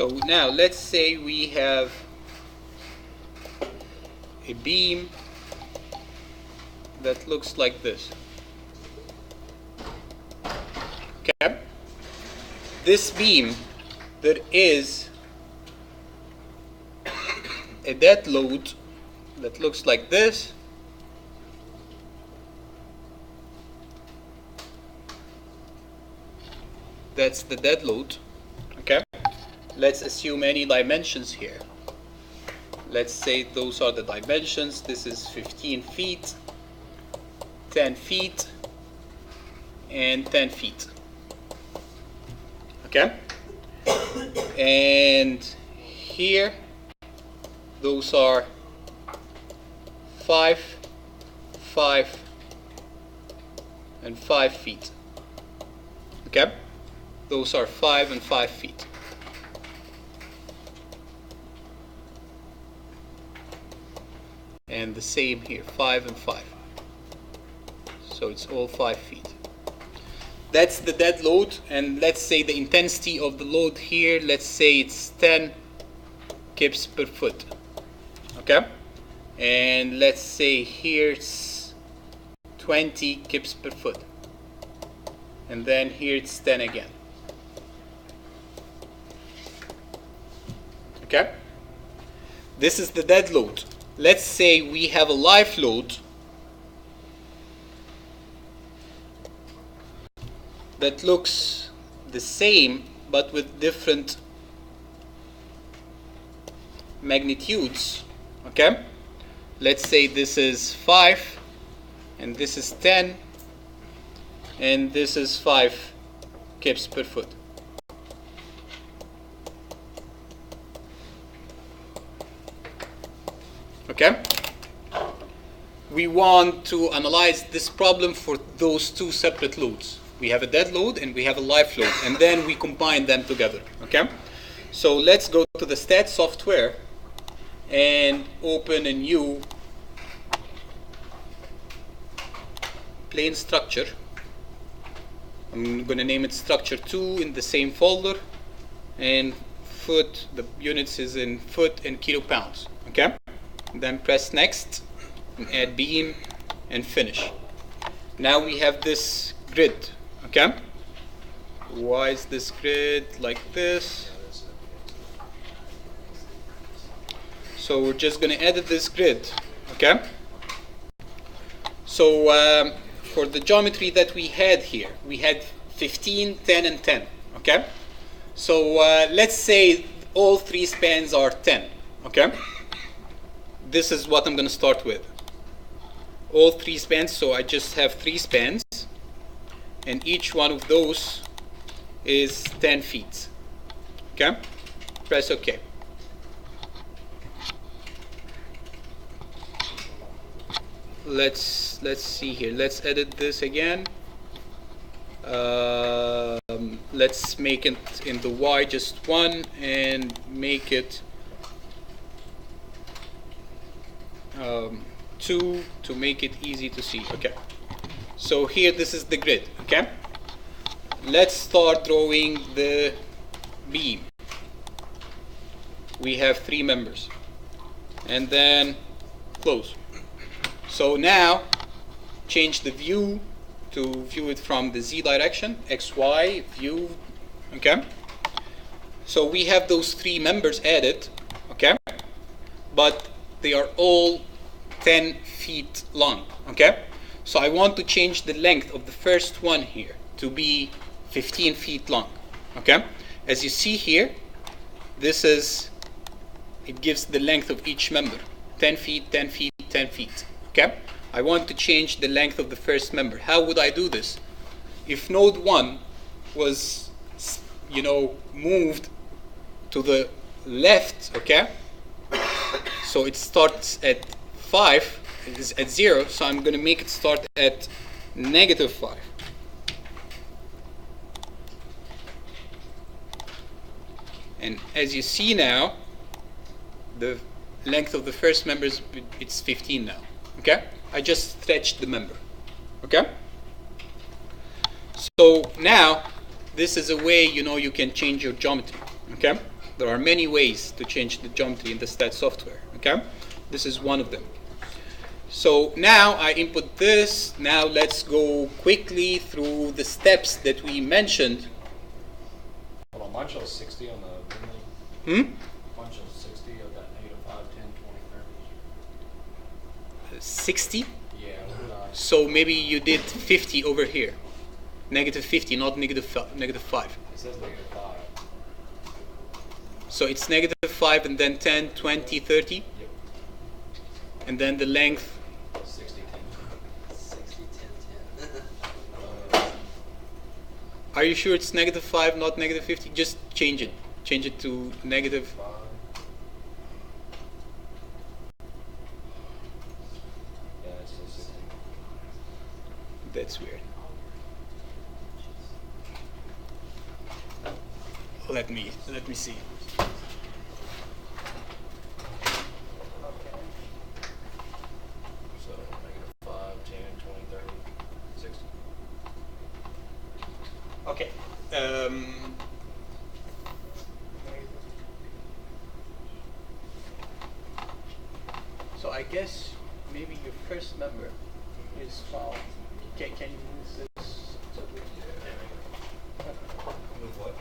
So now let's say we have a beam that looks like this. Okay? This beam, there is a dead load that looks like this. That's the dead load. Okay? Let's assume any dimensions here. Let's say those are the dimensions. This is 15 feet, 10 feet, and 10 feet. Okay? And here, those are 5, 5, and 5 feet. Okay? Those are 5 and 5 feet. And the same here, 5 and 5. So it's all 5 feet. That's the dead load, and let's say the intensity of the load here, let's say it's 10 kips per foot. Okay? And let's say here it's 20 kips per foot. And then here it's 10 again. Okay? This is the dead load. Let's say we have a live load that looks the same but with different magnitudes. Okay? Let's say this is 5 and this is 10 and this is 5 kips per foot. Okay? We want to analyze this problem for those two separate loads. We have a dead load and we have a live load, and then we combine them together. Okay? So let's go to the STAAD software and open a new plane structure. I'm going to name it structure 2 in the same folder, and foot, the units is in foot and kilopounds. Okay? Then press next and add beam and finish. Now we have this grid. Okay? Why is this grid like this? So we're just going to edit this grid. Okay? So for the geometry that we had here, we had 15, 10, and 10. Okay? So let's say all three spans are 10. Okay? This is what I'm going to start with. All three spans, so I just have 3 spans, and each one of those is 10 feet. Okay? Press OK. Let's see here. Let's edit this again. Let's make it in the Y just 1 and make it 2 to make it easy to see. Okay. So here this is the grid. Okay. Let's start drawing the beam. We have 3 members. And then close. So now change the view to view it from the Z direction, XY view. Okay. So we have those 3 members added. Okay. But they are all 10 feet long. Okay. So I want to change the length of the first one here to be 15 feet long. Okay. As you see here, this is, it gives the length of each member. 10 feet, 10 feet, 10 feet. Okay. I want to change the length of the first member. How would I do this? If node 1 was, moved to the left, okay? So it starts at 5, it is at 0, so I'm going to make it start at -5. And as you see now, the length of the first member is, it's 15 now. Okay? I just stretched the member. Okay? So now, this is a way you can change your geometry. Okay? There are many ways to change the geometry in the STAAD software. Okay, this is one of them. So now I input this. Now let's go quickly through the steps that we mentioned.
Hold on, mine shows 60 on the
Hmm?
mine shows 60. I've got negative 5, 10, 20, 30.
60.
Yeah, look at that.
So maybe you did 50 over here. Negative 50, not negative 5.
It says negative 5.
So it's negative 5 and then 10, 20, 30.
Yep.
And then the length.
60, 10.
60, 10, 10.
Are you sure it's negative 5, not negative 50? Just change it. Change it to negative.
5. Yeah, it says 60.
That's weird. Let me see.
So negative 5, 10, 20, 30, 60.
Okay. So I guess maybe your first member is found. Can you move this?
Move what?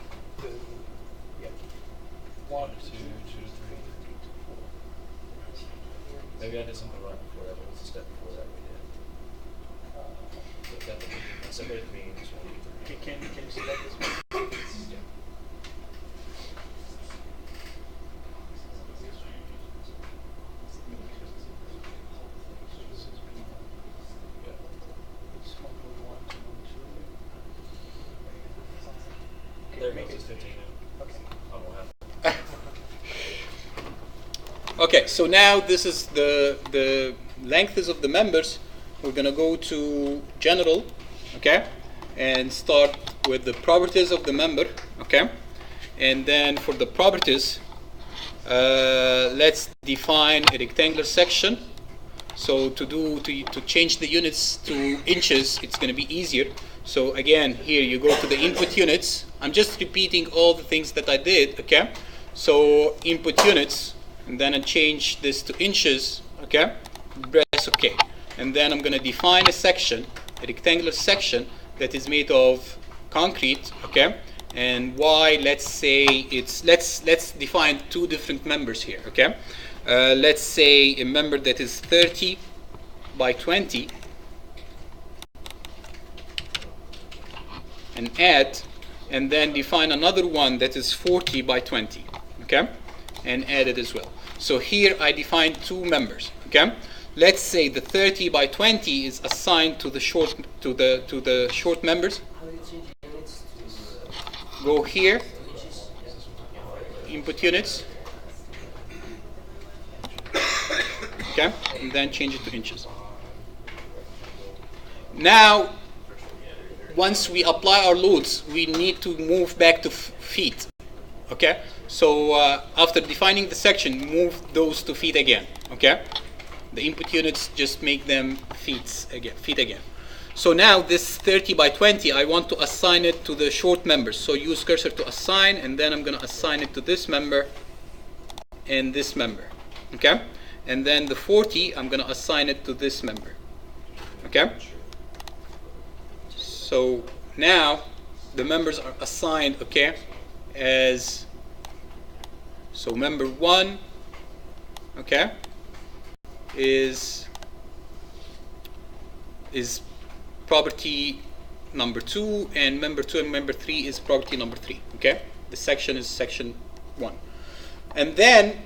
Yeah.
1, 2, 2, 3. Maybe I did something right before that. What was the step before that we did? Look at the mean. I separated the means. 1, 2, 3.
Can you select this one?
Yeah. There it goes. It's 15 now.
Okay.
I don't have.
Okay, so now this is the lengths of the members. We're gonna go to general, okay, and start with the properties of the member, okay, and then for the properties, let's define a rectangular section. So to change the units to inches, it's gonna be easier. So again, here you go to the input units. I'm just repeating all the things that I did, okay? So input units, and then I change this to inches, okay? Press OK. And then I'm going to define a section, a rectangular section that is made of concrete, okay? And why, let's say it's, let's define two different members here, okay? Let's say a member that is 30 by 20, and add, and then define another one that is 40 by 20, okay, and add it as well. So here I define two members, okay. Let's say the 30 by 20 is assigned to the short short members.
How do you change units to
Go here,
inches?
input units, okay, and then change it to inches. Now, once we apply our loads, we need to move back to feet, okay? So after defining the section, move those to feet again, okay? The input units, just make them feet again. So now this 30 by 20, I want to assign it to the short members. So use cursor to assign, and then I'm going to assign it to this member and this member, okay? And then the 40, I'm going to assign it to this member, okay? So now the members are assigned, okay, as, so member 1, okay, is property number 2, and member 2 and member 3 is property number 3, okay? The section is section 1. And then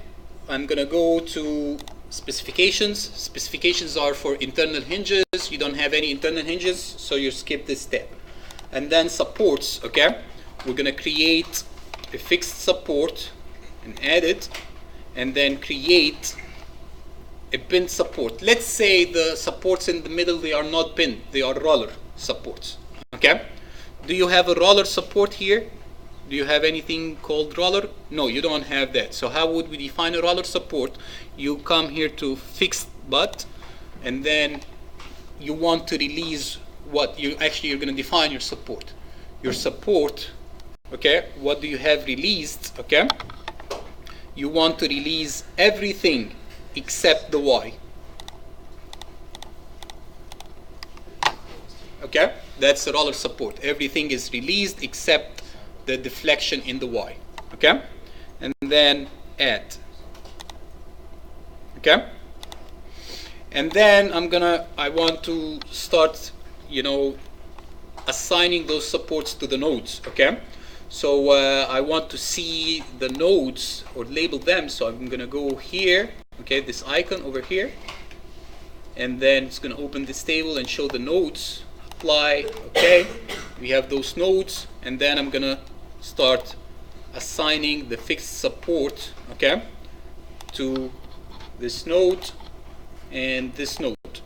I'm going to go to specifications. Specifications are for internal hinges. You don't have any internal hinges, so you skip this step. And then supports, okay? We're going to create a fixed support and add it, and then create a pinned support. Let's say the supports in the middle, they are not pinned, they are roller supports, okay? Do you have a roller support here? Do you have anything called roller? No, you don't have that. So how would we define a roller support? You come here to fixed butt, and then you want to release what? You're going to define your support. Your support, okay, what do you have released, okay? you want to release everything except the Y. Okay, that's the roller support. Everything is released except the deflection in the Y. Okay, and then add. Okay, and then I want to start, assigning those supports to the nodes. Okay, so I want to see the nodes or label them. So I'm gonna go here. Okay, this icon over here, and then it's gonna open this table and show the nodes. Apply. Okay, we have those nodes, and then I'm gonna start assigning the fixed support. Okay, to this node and this node,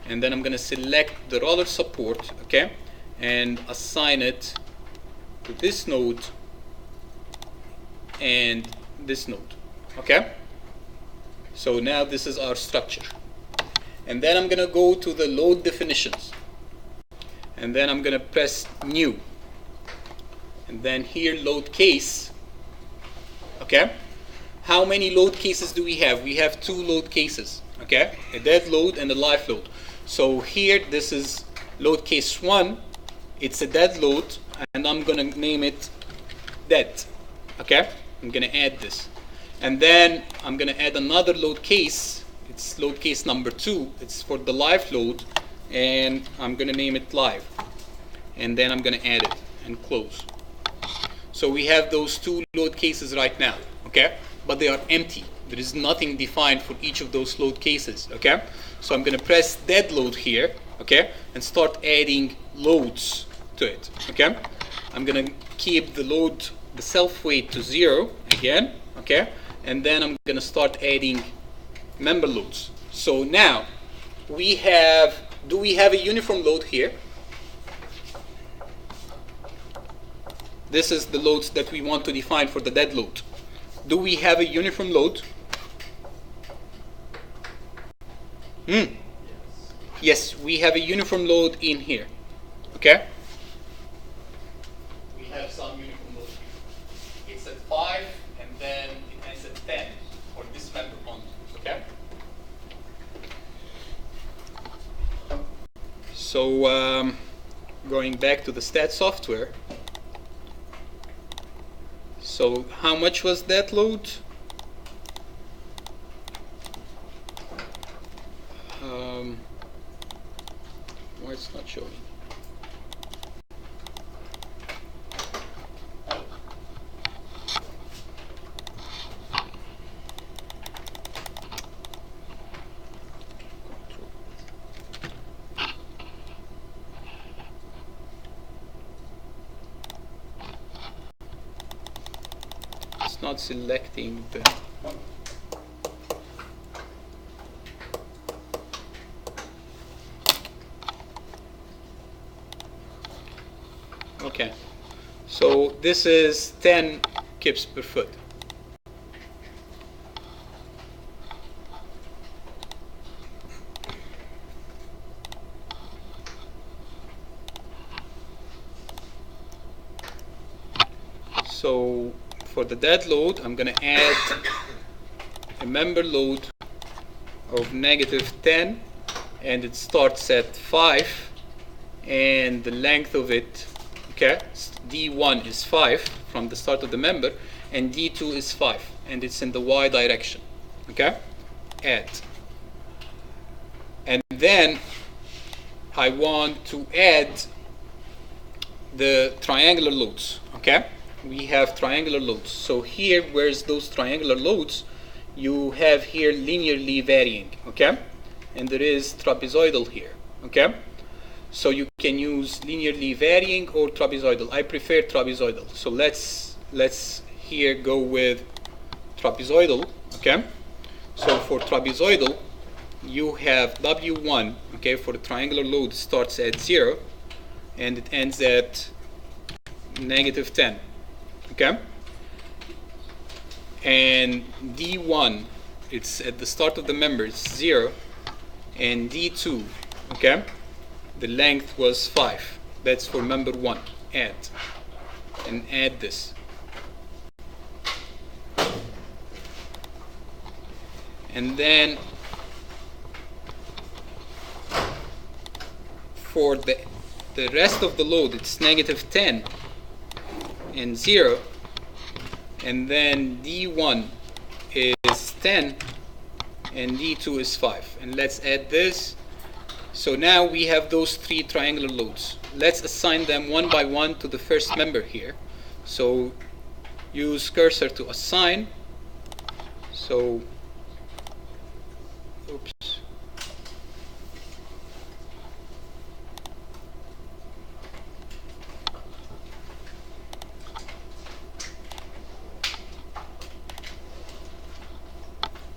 and then I'm gonna select the roller support. Okay, and assign it to this node and this node. Okay, so now this is our structure, and then I'm gonna go to the load definitions, and then I'm gonna press new, and then here load case. Okay, how many load cases do we have? We have 2 load cases. Okay, a dead load and a live load. So here this is load case 1. It's a dead load, and I'm gonna name it dead. Okay, I'm gonna add this, and then I'm gonna add another load case. It's load case number 2. It's for the live load, and I'm gonna name it live, and then I'm gonna add it and close. So we have those 2 load cases right now. Okay, but they are empty. There is nothing defined for each of those load cases. Okay, so I'm gonna press dead load here. Okay, and start adding loads to it. Okay, I'm gonna keep the load, the self weight to 0 again. Okay, and then I'm gonna start adding member loads. So now do we have a uniform load here? This is the loads that we want to define for the dead load. Do we have a uniform load? Yes, we have a uniform load in here. Okay? We have some uniform load here. It's at 5, and then it ends at 10 for this member only. Okay? So going back to the STAAD software. So how much was that load? Why it's not showing? It's not selecting the. Okay, so this is 10 kips per foot. So for the dead load, I'm going to add a member load of -10, and it starts at 5, and the length of it, okay, D1 is 5 from the start of the member, and D2 is 5, and it's in the Y direction. Okay, add. And then I want to add the triangular loads. Okay, we have triangular loads. So here, where's those triangular loads? You have here linearly varying. Okay, and there is trapezoidal here. Okay, so you can use linearly varying or trapezoidal. I prefer trapezoidal. So let's here go with trapezoidal. Okay, so for trapezoidal, you have W1. Okay, for the triangular load starts at 0, and it ends at -10. Okay, and D1, it's at the start of the member, it's 0, and D2, okay, the length was 5. That's for member 1. Add, and add this. and then for the rest of the load it's negative 10 and 0, and then D1 is 10 and D2 is 5. And let's add this. So now we have those three triangular loads. Let's assign them one by one to the first member here. So use cursor to assign. So, oops.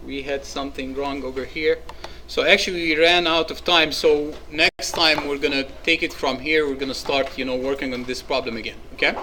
We had something wrong over here. So actually we ran out of time. So next time we're gonna take it from here. We're gonna start, working on this problem again. Okay?